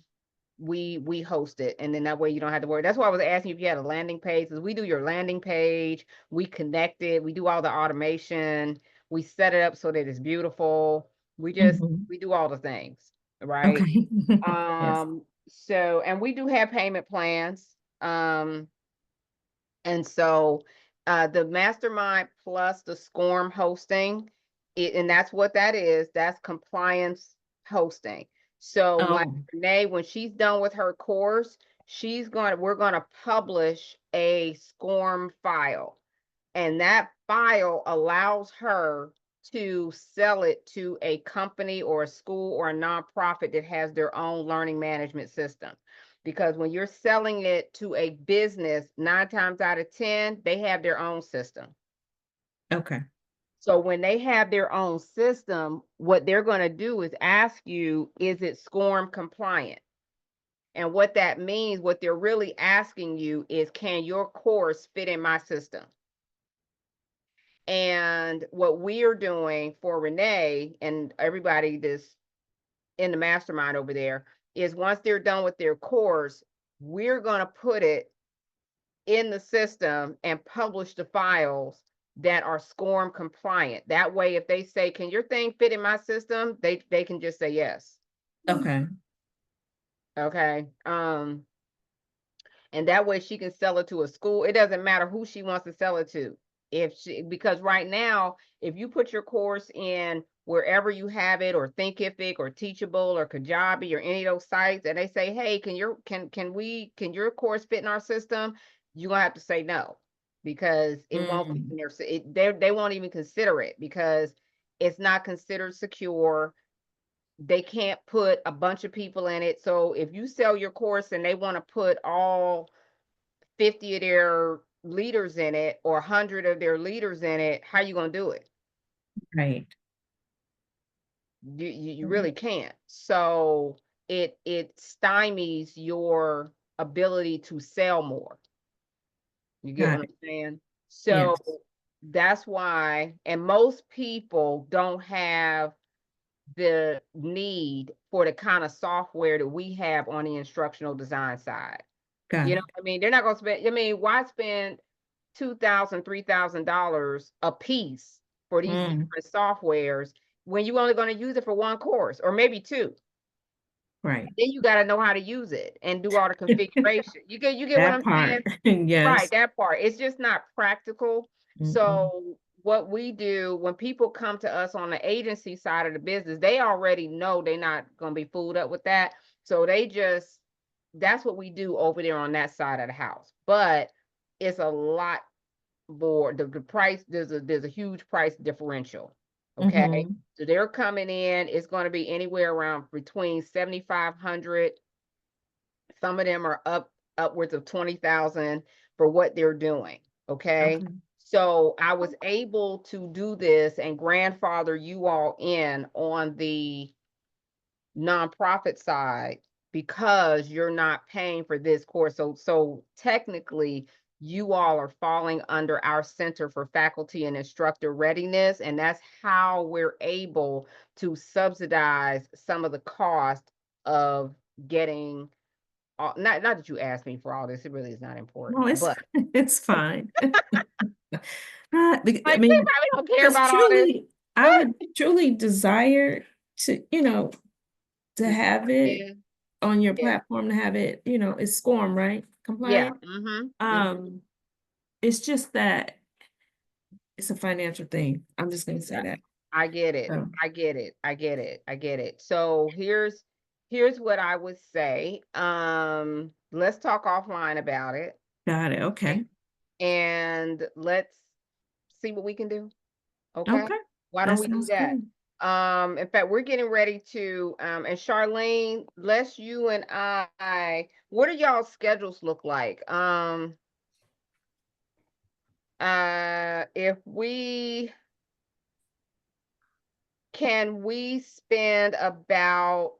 we host it, and then that way you don't have to worry. That's why I was asking if you had a landing page, because we do your landing page, we connect it, we do all the automation, we set it up so that it's beautiful. Mhm. We do all the things, right? Okay. Yes. So, and we do have payment plans. And so the mastermind plus the SCORM hosting, and that's what that is. That's compliance hosting. So like Oh, Renee, when she's done with her course, we're gonna publish a SCORM file. And that file allows her to sell it to a company or a school or a nonprofit that has their own learning management system. Because when you're selling it to a business, 9 times out of 10, they have their own system. okay. So when they have their own system, what they're going to do is ask you, is it SCORM compliant? And what that means, what they're really asking you is, can your course fit in my system? And what we're doing for Renee and everybody that's in the mastermind over there is, once they're done with their course, we're going to put it in the system and publish the files that are SCORM compliant. That way, if they say, can your thing fit in my system? They can just say yes. Okay. Okay. And that way she can sell it to a school. It doesn't matter who she wants to sell it to. Because right now, if you put your course in wherever you have it, or Thinkific or Teachable or Kajabi or any of those sites, and they say, hey, can your course fit in our system? You're gonna have to say no, because it won't fit in they won't even consider it, because it's not considered secure. They can't put a bunch of people in it. So if you sell your course and they want to put all 50 of their leaders in it, or 100 of their leaders in it, how you going to do it? Right. You really can't. So it stymies your ability to sell more. You get Got what it. I'm saying? So Yes. that's why, and most people don't have the need for the kind of software that we have on the instructional design side. Got You know it. what I mean? They're not gonna spend, I mean, why spend $2,000, $3,000 a piece for these different softwares when you're only gonna use it for one course or maybe two? Right. Then you gotta know how to use it and do all the configuration. You get what That I'm saying? part. Right, Yes. that part. It's just not practical. Mm-mm. So what we do when people come to us on the agency side of the business, they already know they're not going to be fooled up with that. So that's what we do over there on that side of the house. But it's a lot more, the price, there's a huge price differential. Okay. Mhm. So they're coming in, it's going to be anywhere around between 7,500. Some of them are upwards of 20,000 for what they're doing. Okay. Okay. So I was able to do this and grandfather you all in on the nonprofit side because you're not paying for this course. So technically you all are falling under our Center for Faculty and Instructor Readiness, and that's how we're able to subsidize some of the cost of getting not that you asked me for all this, it really is not important, No, it's but it's fine. I like they mean, probably don't care because about all this. truly, I would truly desire to, to have it Yeah, on your yeah, platform, to have it, it's SCORM, right? yeah. Compliant. Mhm. It's just that it's a financial thing. I'm just gonna say that. I get it. So, I get it. I get it. I get it. So here's what I would say. Let's talk offline about it got it. Okay. and let's see what we can do. Okay? Okay. Why don't That we do sounds that? good. In fact, we're getting ready to and Charlene, let's you and what do y'all schedules look like? If we can we spend about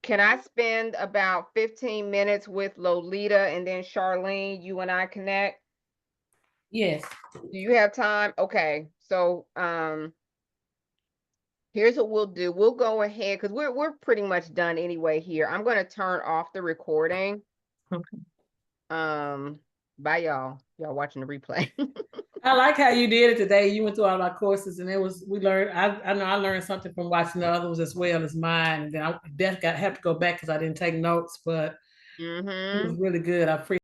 Can I spend about 15 minutes with Lolita and then Charlene, you and I connect? Yes. Do you have time? Okay, so here's what we'll do. We'll go ahead because we're pretty much done anyway here. I'm gonna turn off the recording. Okay. Bye y'all. Y'all watching the replay. I like how you did it today. You went through all our courses and we learned, I know I learned something from watching the other ones as well as mine. And then I definitely have to go back because I didn't take notes, but it was Mm-hmm. really good. I appreciate